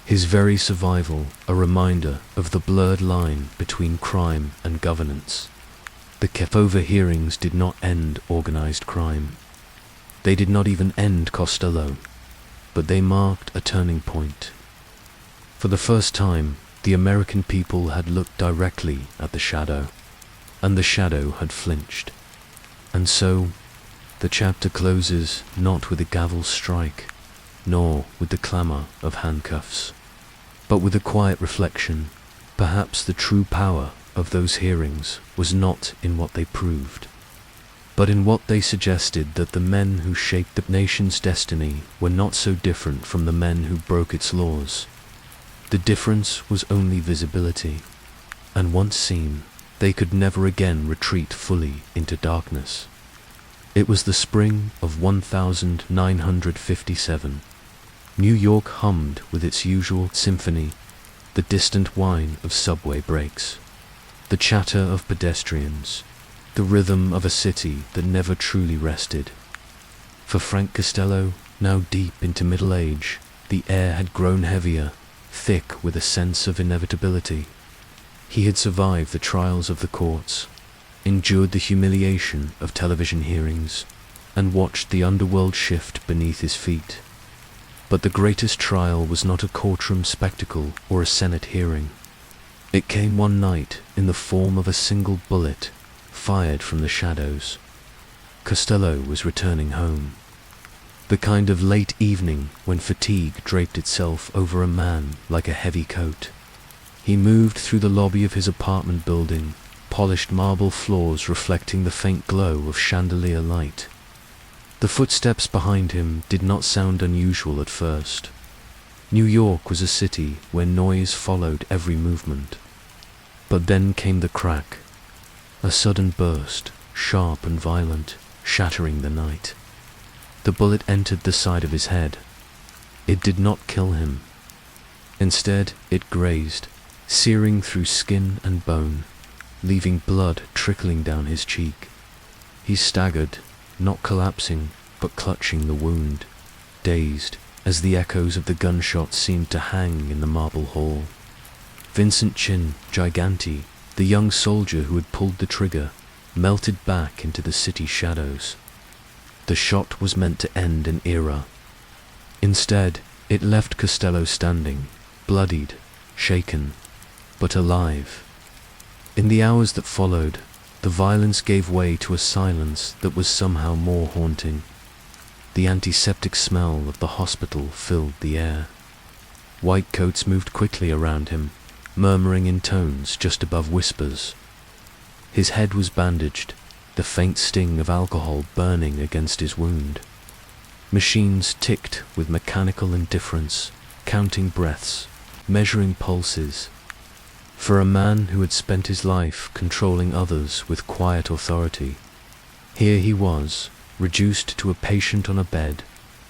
His very survival a reminder of the blurred line between crime and governance. The Kefover hearings did not end organized crime. They did not even end Costello, but they marked a turning point. For the first time, the American people had looked directly at the shadow, and the shadow had flinched. And so, the chapter closes not with a gavel strike, nor with the clamor of handcuffs, but with a quiet reflection. Perhaps the true power of those hearings was not in what they proved, but in what they suggested, that the men who shaped the nation's destiny were not so different from the men who broke its laws. The difference was only visibility, and once seen, they could never again retreat fully into darkness. It was the spring of 1957. New York hummed with its usual symphony, the distant whine of subway brakes, the chatter of pedestrians, the rhythm of a city that never truly rested. For Frank Costello, now deep into middle age, the air had grown heavier, thick with a sense of inevitability. He had survived the trials of the courts, endured the humiliation of television hearings, and watched the underworld shift beneath his feet. But the greatest trial was not a courtroom spectacle or a Senate hearing. It came one night in the form of a single bullet, fired from the shadows. Costello was returning home. The kind of late evening when fatigue draped itself over a man like a heavy coat. He moved through the lobby of his apartment building, polished marble floors reflecting the faint glow of chandelier light. The footsteps behind him did not sound unusual at first. New York was a city where noise followed every movement. But then came the crack, a sudden burst, sharp and violent, shattering the night. The bullet entered the side of his head. It did not kill him. Instead, it grazed, searing through skin and bone, leaving blood trickling down his cheek. He staggered, not collapsing, but clutching the wound, dazed, as the echoes of the gunshot seemed to hang in the marble hall. Vincent Chin Giganti, the young soldier who had pulled the trigger, melted back into the city shadows. The shot was meant to end an era. Instead, it left Costello standing, bloodied, shaken, but alive. In the hours that followed, the violence gave way to a silence that was somehow more haunting. The antiseptic smell of the hospital filled the air. White coats moved quickly around him, murmuring in tones just above whispers. His head was bandaged, the faint sting of alcohol burning against his wound. Machines ticked with mechanical indifference, counting breaths, measuring pulses. For a man who had spent his life controlling others with quiet authority, here he was, reduced to a patient on a bed,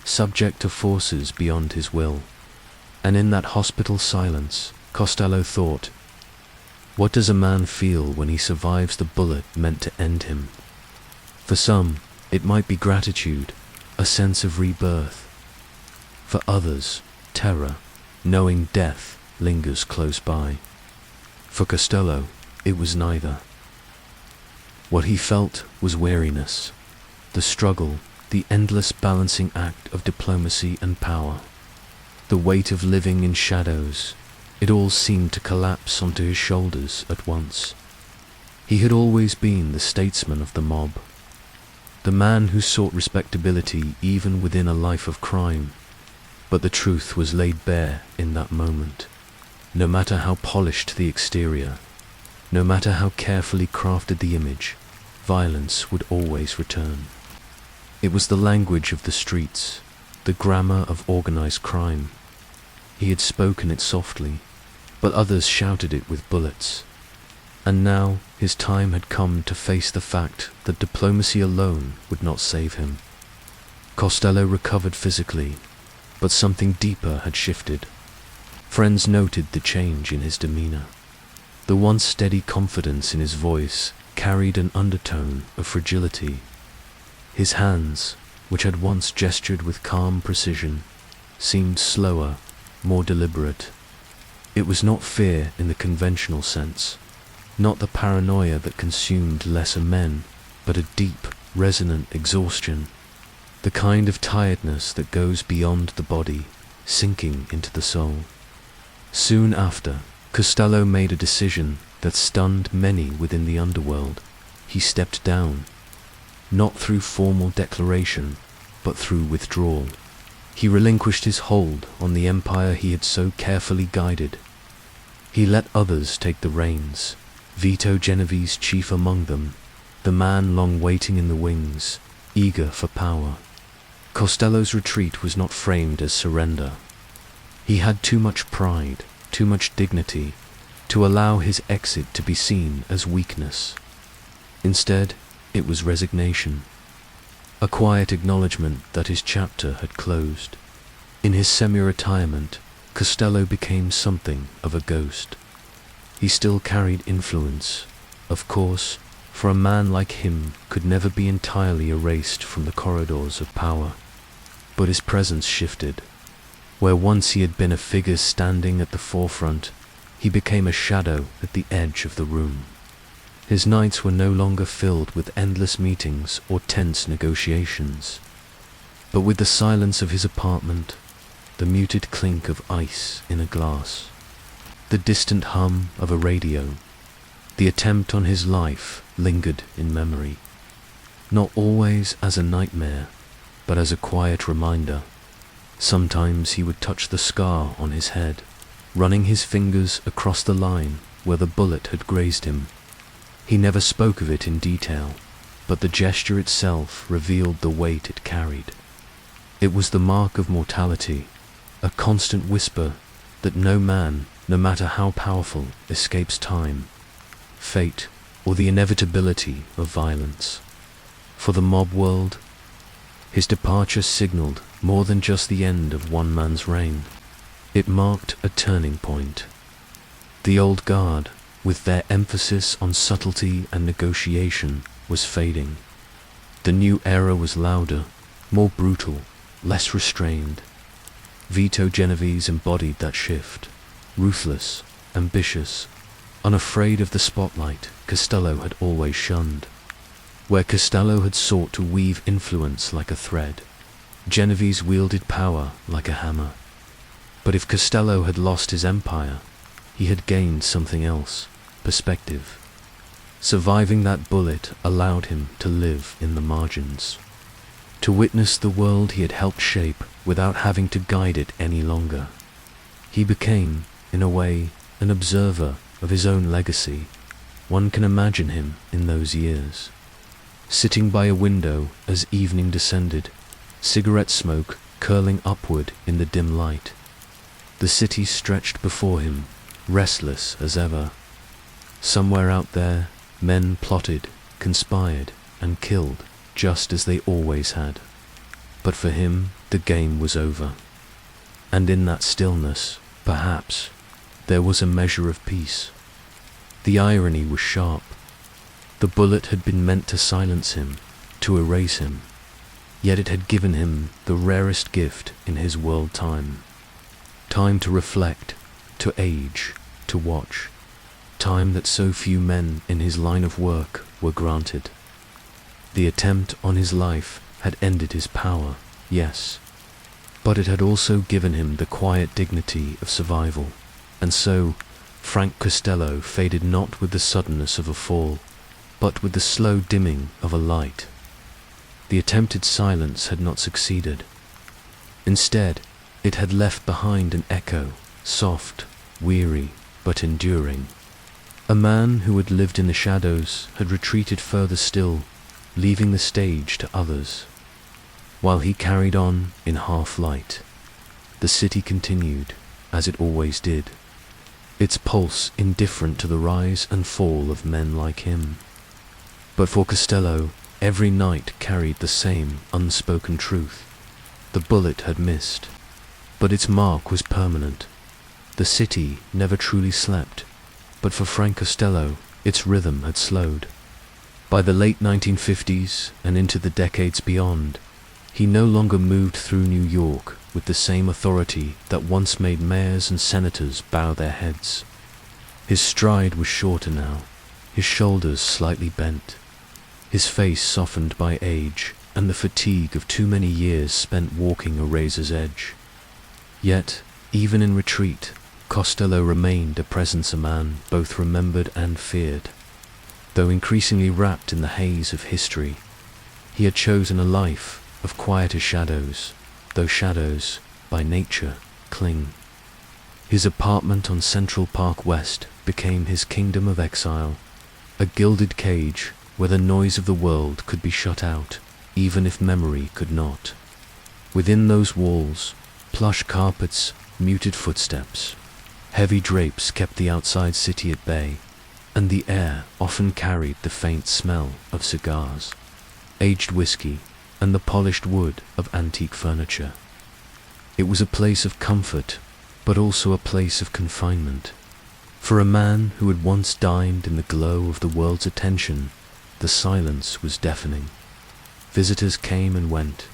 subject to forces beyond his will. And in that hospital silence, Costello thought, what does a man feel when he survives the bullet meant to end him? For some, it might be gratitude, a sense of rebirth. For others, terror, knowing death lingers close by. For Costello, it was neither. What he felt was weariness, the struggle, the endless balancing act of diplomacy and power. The weight of living in shadows, it all seemed to collapse onto his shoulders at once. He had always been the statesman of the mob, the man who sought respectability even within a life of crime. But the truth was laid bare in that moment. No matter how polished the exterior, no matter how carefully crafted the image, violence would always return. It was the language of the streets, the grammar of organized crime. He had spoken it softly, but others shouted it with bullets. And now his time had come to face the fact that diplomacy alone would not save him. Costello recovered physically, but something deeper had shifted. Friends noted the change in his demeanor. The once steady confidence in his voice carried an undertone of fragility. His hands, which had once gestured with calm precision, seemed slower, more deliberate. It was not fear in the conventional sense, not the paranoia that consumed lesser men, but a deep, resonant exhaustion, the kind of tiredness that goes beyond the body, sinking into the soul. Soon after, Costello made a decision that stunned many within the underworld. He stepped down, not through formal declaration, but through withdrawal. He relinquished his hold on the empire he had so carefully guided. He let others take the reins, Vito Genovese chief among them, the man long waiting in the wings, eager for power. Costello's retreat was not framed as surrender. He had too much pride, too much dignity, to allow his exit to be seen as weakness. Instead, it was resignation, a quiet acknowledgement that his chapter had closed. In his semi-retirement, Costello became something of a ghost. He still carried influence, of course, for a man like him could never be entirely erased from the corridors of power. But his presence shifted. Where once he had been a figure standing at the forefront, he became a shadow at the edge of the room. His nights were no longer filled with endless meetings or tense negotiations, but with the silence of his apartment, the muted clink of ice in a glass, the distant hum of a radio. The attempt on his life lingered in memory, not always as a nightmare, but as a quiet reminder. Sometimes he would touch the scar on his head, running his fingers across the line where the bullet had grazed him. He never spoke of it in detail, but the gesture itself revealed the weight it carried. It was the mark of mortality, a constant whisper that no man, no matter how powerful, escapes time, fate, or the inevitability of violence. For the mob world, his departure signaled more than just the end of one man's reign. It marked a turning point. The old guard, with their emphasis on subtlety and negotiation, was fading. The new era was louder, more brutal, less restrained. Vito Genovese embodied that shift. Ruthless, ambitious, unafraid of the spotlight Costello had always shunned. Where Costello had sought to weave influence like a thread, Genovese wielded power like a hammer. But if Costello had lost his empire, he had gained something else: perspective. Surviving that bullet allowed him to live in the margins, to witness the world he had helped shape without having to guide it any longer. He became, in a way, an observer of his own legacy. One can imagine him in those years, sitting by a window as evening descended, cigarette smoke curling upward in the dim light. The city stretched before him, restless as ever. Somewhere out there, men plotted, conspired, and killed, just as they always had. But for him, the game was over. And in that stillness, perhaps, there was a measure of peace. The irony was sharp. The bullet had been meant to silence him, to erase him, yet it had given him the rarest gift in his world: time. Time to reflect, to age, to watch. Time that so few men in his line of work were granted. The attempt on his life had ended his power, yes, but it had also given him the quiet dignity of survival. And so, Frank Costello faded not with the suddenness of a fall, but with the slow dimming of a light. The attempted silence had not succeeded. Instead, it had left behind an echo, soft, weary, but enduring. A man who had lived in the shadows had retreated further still, leaving the stage to others. While he carried on in half-light, the city continued, as it always did, its pulse indifferent to the rise and fall of men like him. But for Costello, every night carried the same unspoken truth. The bullet had missed, but its mark was permanent. The city never truly slept, but for Frank Costello, its rhythm had slowed. By the late 1950s and into the decades beyond, he no longer moved through New York with the same authority that once made mayors and senators bow their heads. His stride was shorter now, his shoulders slightly bent, his face softened by age and the fatigue of too many years spent walking a razor's edge. Yet, even in retreat, Costello remained a presence a man both remembered and feared. Though increasingly wrapped in the haze of history, he had chosen a life of quieter shadows, though shadows, by nature, cling. His apartment on Central Park West became his kingdom of exile, a gilded cage where the noise of the world could be shut out, even if memory could not. Within those walls, plush carpets, muted footsteps, heavy drapes kept the outside city at bay, and the air often carried the faint smell of cigars, aged whiskey, and the polished wood of antique furniture. It was a place of comfort, but also a place of confinement. For a man who had once dined in the glow of the world's attention, the silence was deafening. Visitors came and went.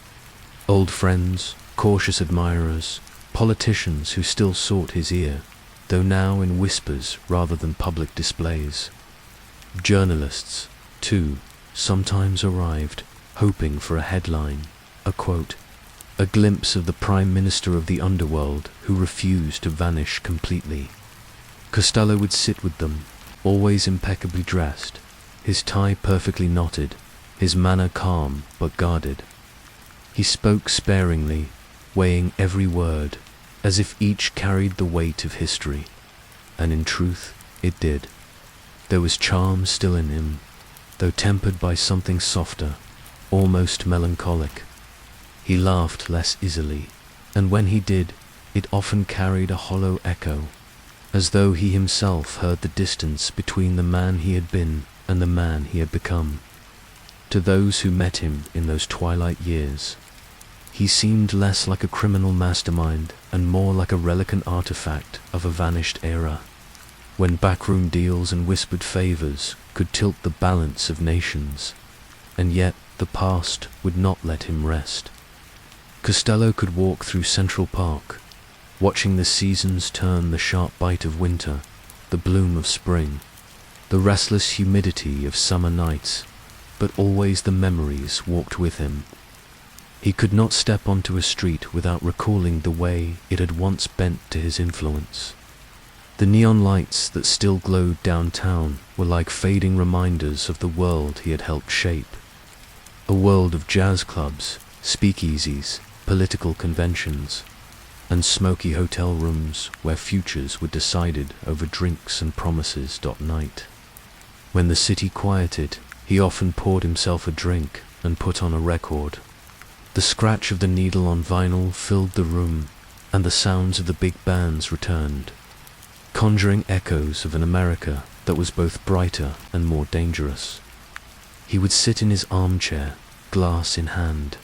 Old friends, cautious admirers, politicians who still sought his ear, though now in whispers rather than public displays. Journalists, too, sometimes arrived, hoping for a headline, a quote, a glimpse of the Prime Minister of the Underworld who refused to vanish completely. Costello would sit with them, always impeccably dressed, his tie perfectly knotted, his manner calm but guarded. He spoke sparingly, weighing every word, as if each carried the weight of history, and in truth it did. There was charm still in him, though tempered by something softer, almost melancholic. He laughed less easily, and when he did, it often carried a hollow echo, as though he himself heard the distance between the man he had been and the man he had become. To those who met him in those twilight years, he seemed less like a criminal mastermind and more like a relic and artifact of a vanished era, when backroom deals and whispered favors could tilt the balance of nations, and yet the past would not let him rest. Costello could walk through Central Park, watching the seasons turn the sharp bite of winter, the bloom of spring, the restless humidity of summer nights, but always the memories walked with him. He could not step onto a street without recalling the way it had once bent to his influence. The neon lights that still glowed downtown were like fading reminders of the world he had helped shape. A world of jazz clubs, speakeasies, political conventions, and smoky hotel rooms where futures were decided over drinks and promises. Night. When the city quieted, he often poured himself a drink and put on a record. The scratch of the needle on vinyl filled the room, and the sounds of the big bands returned, conjuring echoes of an America that was both brighter and more dangerous. He would sit in his armchair, glass in hand,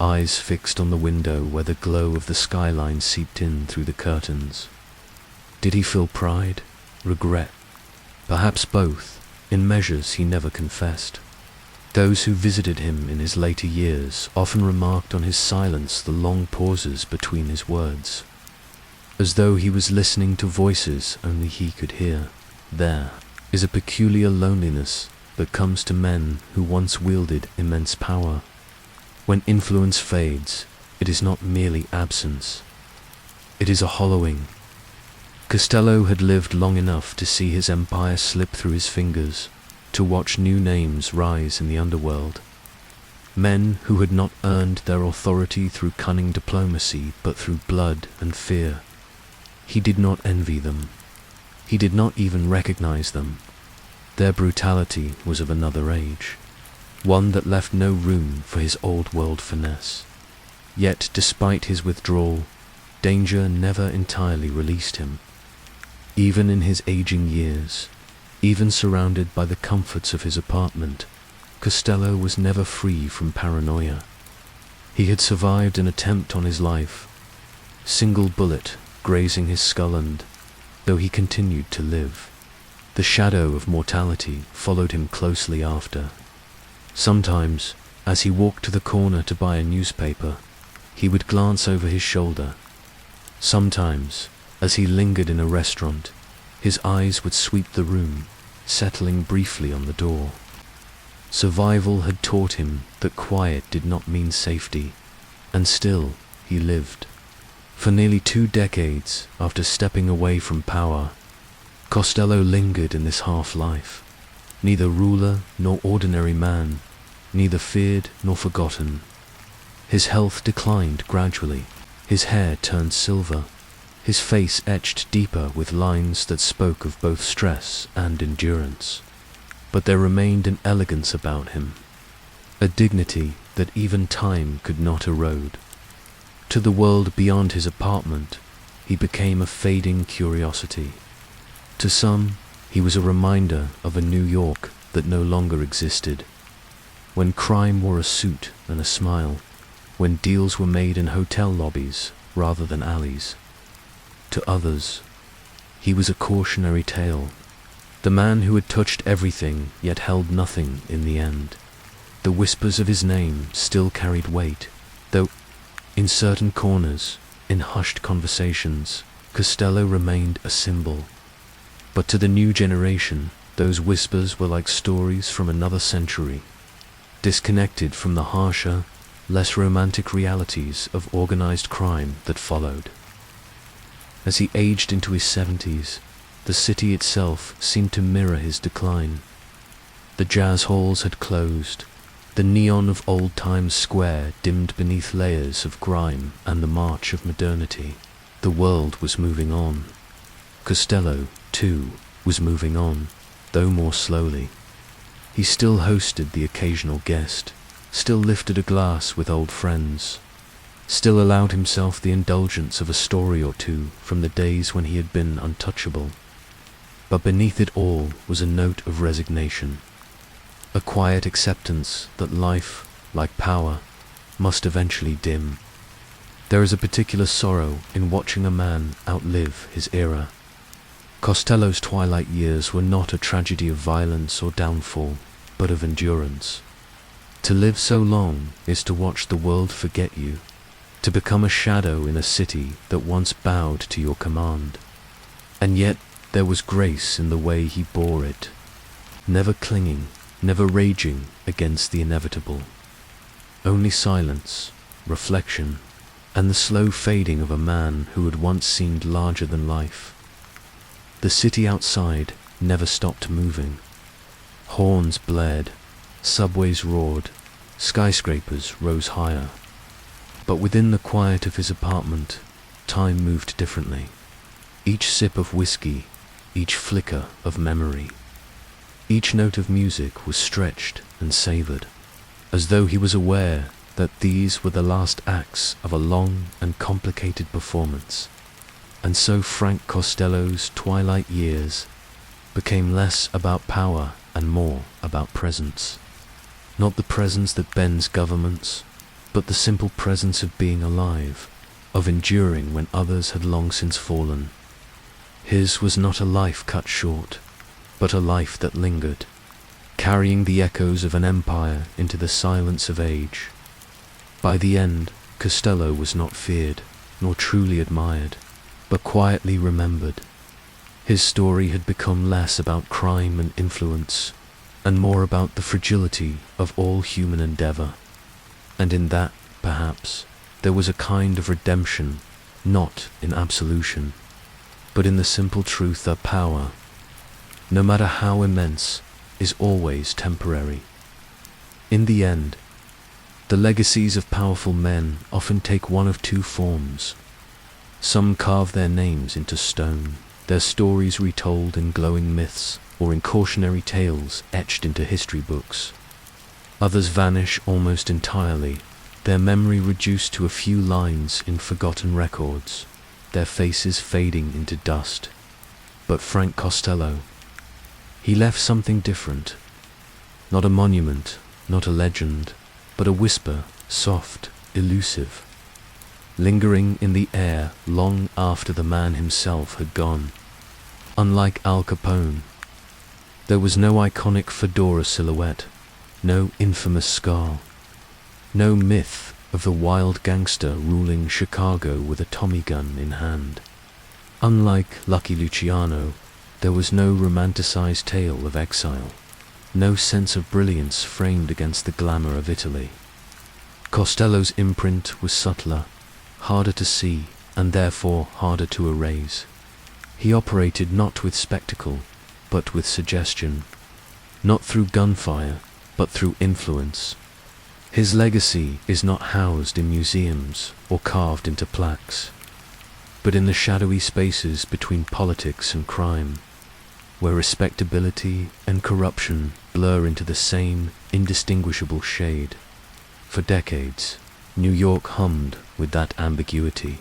eyes fixed on the window where the glow of the skyline seeped in through the curtains. Did he feel pride, regret? Perhaps both, in measures he never confessed. Those who visited him in his later years often remarked on his silence, the long pauses between his words, as though he was listening to voices only he could hear. There is a peculiar loneliness that comes to men who once wielded immense power. When influence fades, it is not merely absence, it is a hollowing. Costello had lived long enough to see his empire slip through his fingers, to watch new names rise in the underworld. Men who had not earned their authority through cunning diplomacy but through blood and fear. He did not envy them. He did not even recognize them. Their brutality was of another age, one that left no room for his old world finesse. Yet despite his withdrawal, danger never entirely released him. Even in his aging years, even surrounded by the comforts of his apartment, Costello was never free from paranoia. He had survived an attempt on his life, single bullet grazing his skull, and, though he continued to live, the shadow of mortality followed him closely after. Sometimes, as he walked to the corner to buy a newspaper, he would glance over his shoulder. Sometimes, as he lingered in a restaurant, his eyes would sweep the room, settling briefly on the door. Survival had taught him that quiet did not mean safety, and still he lived. For nearly 2 decades after stepping away from power, Costello lingered in this half-life, neither ruler nor ordinary man, neither feared nor forgotten. His health declined gradually, his hair turned silver, his face etched deeper with lines that spoke of both stress and endurance. But there remained an elegance about him, a dignity that even time could not erode. To the world beyond his apartment, he became a fading curiosity. To some, he was a reminder of a New York that no longer existed, when crime wore a suit and a smile, when deals were made in hotel lobbies rather than alleys. To others, he was a cautionary tale, the man who had touched everything yet held nothing in the end. The whispers of his name still carried weight, though in certain corners, in hushed conversations, Costello remained a symbol. But to the new generation, those whispers were like stories from another century, disconnected from the harsher, less romantic realities of organized crime that followed. As he aged into his 70s, the city itself seemed to mirror his decline. The jazz halls had closed, the neon of old Times Square dimmed beneath layers of grime and the march of modernity. The world was moving on. Costello, too, was moving on, though more slowly. He still hosted the occasional guest, still lifted a glass with old friends, still allowed himself the indulgence of a story or two from the days when he had been untouchable. But beneath it all was a note of resignation, a quiet acceptance that life, like power, must eventually dim. There is a particular sorrow in watching a man outlive his era. Costello's twilight years were not a tragedy of violence or downfall, but of endurance. To live so long is to watch the world forget you, to become a shadow in a city that once bowed to your command. And yet there was grace in the way he bore it, never clinging, never raging against the inevitable. Only silence, reflection, and the slow fading of a man who had once seemed larger than life. The city outside never stopped moving. Horns blared, subways roared, skyscrapers rose higher. But within the quiet of his apartment, time moved differently. Each sip of whiskey, each flicker of memory, each note of music was stretched and savored, as though he was aware that these were the last acts of a long and complicated performance. And so Frank Costello's twilight years became less about power and more about presence. Not the presence that bends governments, but the simple presence of being alive, of enduring when others had long since fallen. His was not a life cut short, but a life that lingered, carrying the echoes of an empire into the silence of age. By the end, Costello was not feared, nor truly admired, but quietly remembered. His story had become less about crime and influence, and more about the fragility of all human endeavor. And in that, perhaps, there was a kind of redemption, not in absolution, but in the simple truth that power, no matter how immense, is always temporary. In the end, the legacies of powerful men often take one of two forms. Some carve their names into stone, their stories retold in glowing myths or in cautionary tales etched into history books. Others vanish almost entirely, their memory reduced to a few lines in forgotten records, their faces fading into dust. But Frank Costello, he left something different. Not a monument, not a legend, but a whisper, soft, elusive, lingering in the air long after the man himself had gone. Unlike Al Capone, there was no iconic fedora silhouette, no infamous scar, no myth of the wild gangster ruling Chicago with a Tommy gun in hand. Unlike Lucky Luciano, there was no romanticized tale of exile, no sense of brilliance framed against the glamour of Italy. Costello's imprint was subtler, harder to see, and therefore harder to erase. He operated not with spectacle, but with suggestion, not through gunfire, but through influence. His legacy is not housed in museums or carved into plaques, but in the shadowy spaces between politics and crime, where respectability and corruption blur into the same indistinguishable shade. For decades, New York hummed with that ambiguity.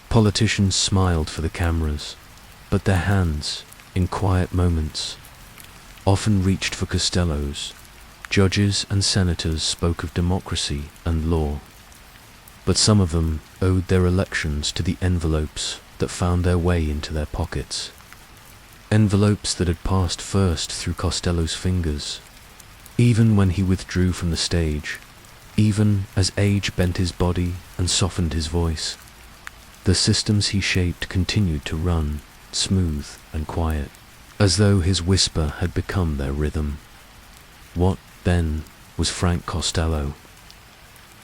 Politicians smiled for the cameras, but their hands, in quiet moments, often reached for Costello's. Judges and senators spoke of democracy and law, but some of them owed their elections to the envelopes that found their way into their pockets. Envelopes that had passed first through Costello's fingers, even when he withdrew from the stage, even as age bent his body and softened his voice. The systems he shaped continued to run, smooth and quiet, as though his whisper had become their rhythm. What, then, was Frank Costello?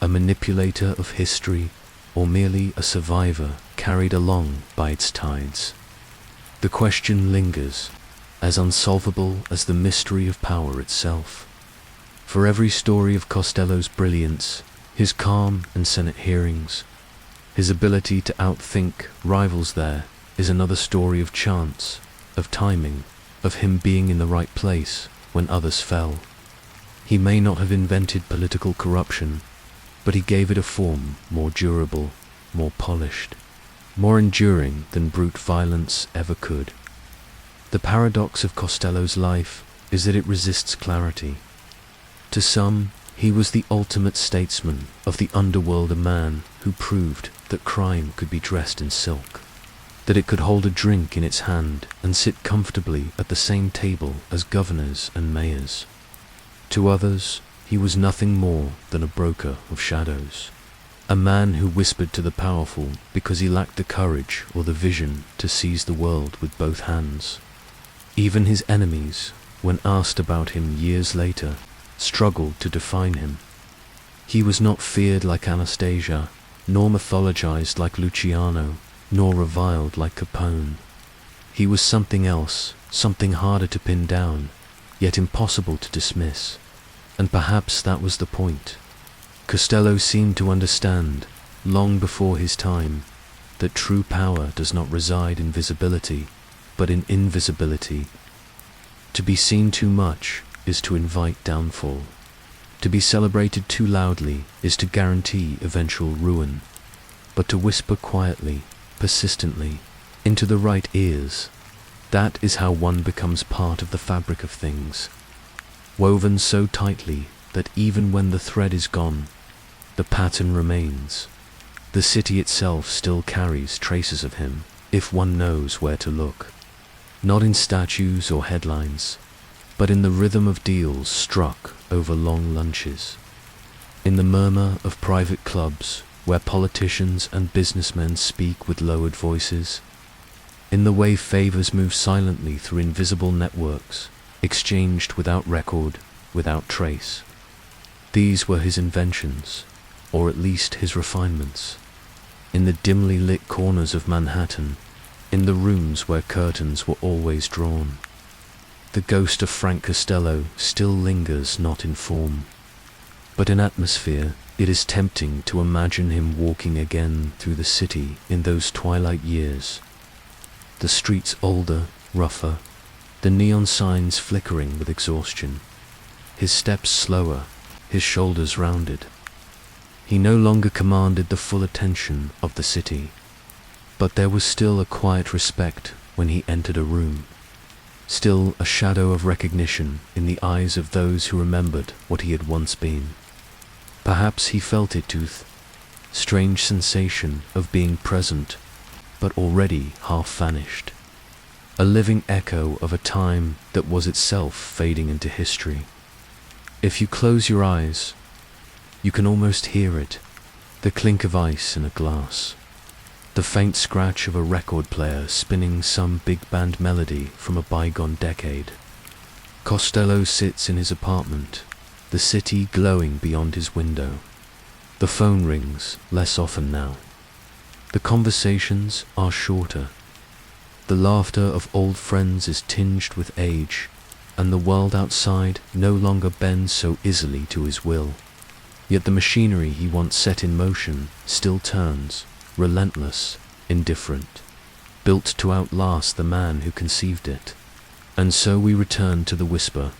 A manipulator of history, or merely a survivor carried along by its tides? The question lingers, as unsolvable as the mystery of power itself. For every story of Costello's brilliance, his calm and Senate hearings, his ability to outthink rivals there, is another story of chance, of timing, of him being in the right place when others fell. He may not have invented political corruption, but he gave it a form more durable, more polished, more enduring than brute violence ever could. The paradox of Costello's life is that it resists clarity. To some, he was the ultimate statesman of the underworld, a man who proved that crime could be dressed in silk, that it could hold a drink in its hand and sit comfortably at the same table as governors and mayors. To others, he was nothing more than a broker of shadows, a man who whispered to the powerful because he lacked the courage or the vision to seize the world with both hands. Even his enemies, when asked about him years later, struggled to define him. He was not feared like Anastasia, nor mythologized like Luciano, nor reviled like Capone. He was something else, something harder to pin down, yet impossible to dismiss. And perhaps that was the point. Costello seemed to understand, long before his time, that true power does not reside in visibility, but in invisibility. To be seen too much is to invite downfall. To be celebrated too loudly is to guarantee eventual ruin. But to whisper quietly, persistently, into the right ears, that is how one becomes part of the fabric of things, woven so tightly that even when the thread is gone, the pattern remains. The city itself still carries traces of him, if one knows where to look. Not in statues or headlines, but in the rhythm of deals struck over long lunches, in the murmur of private clubs where politicians and businessmen speak with lowered voices, in the way favors move silently through invisible networks, exchanged without record, without trace. These were his inventions, or at least his refinements. In the dimly lit corners of Manhattan, in the rooms where curtains were always drawn, the ghost of Frank Costello still lingers, not in form, but in atmosphere. It is tempting to imagine him walking again through the city in those twilight years, the streets older, rougher, the neon signs flickering with exhaustion, his steps slower, his shoulders rounded. He no longer commanded the full attention of the city, but there was still a quiet respect when he entered a room, still a shadow of recognition in the eyes of those who remembered what he had once been. Perhaps he felt it too, strange sensation of being present, but already half vanished, a living echo of a time that was itself fading into history. If you close your eyes, you can almost hear it, the clink of ice in a glass, the faint scratch of a record player spinning some big band melody from a bygone decade. Costello sits in his apartment, the city glowing beyond his window. The phone rings less often now. The conversations are shorter. The laughter of old friends is tinged with age, and the world outside no longer bends so easily to his will. Yet the machinery he once set in motion still turns, relentless, indifferent, built to outlast the man who conceived it. And so we return to the whisper,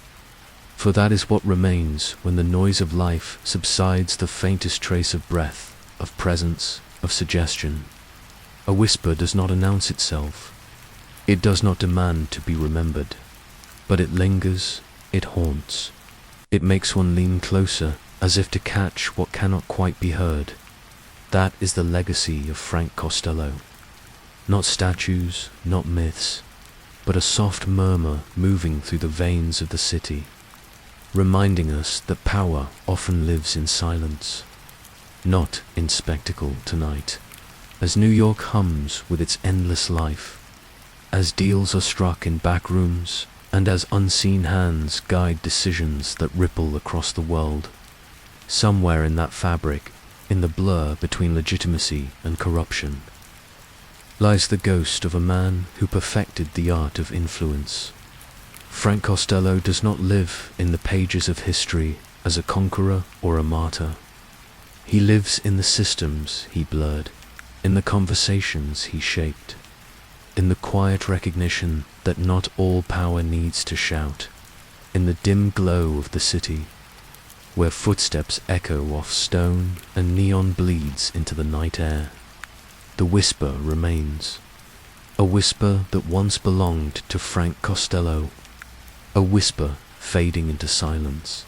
for that is what remains when the noise of life subsides, the faintest trace of breath, of presence, of suggestion. A whisper does not announce itself. It does not demand to be remembered, but it lingers, it haunts. It makes one lean closer, as if to catch what cannot quite be heard. That is the legacy of Frank Costello. Not statues, not myths, but a soft murmur moving through the veins of the city, reminding us that power often lives in silence, not in spectacle tonight. As New York hums with its endless life, as deals are struck in back rooms, and as unseen hands guide decisions that ripple across the world, somewhere in that fabric, in the blur between legitimacy and corruption, lies the ghost of a man who perfected the art of influence. Frank Costello does not live in the pages of history as a conqueror or a martyr. He lives in the systems he blurred, in the conversations he shaped, in the quiet recognition that not all power needs to shout. in the dim glow of the city, where footsteps echo off stone and neon bleeds into the night air, the whisper remains. A whisper that once belonged to Frank Costello, a whisper fading into silence.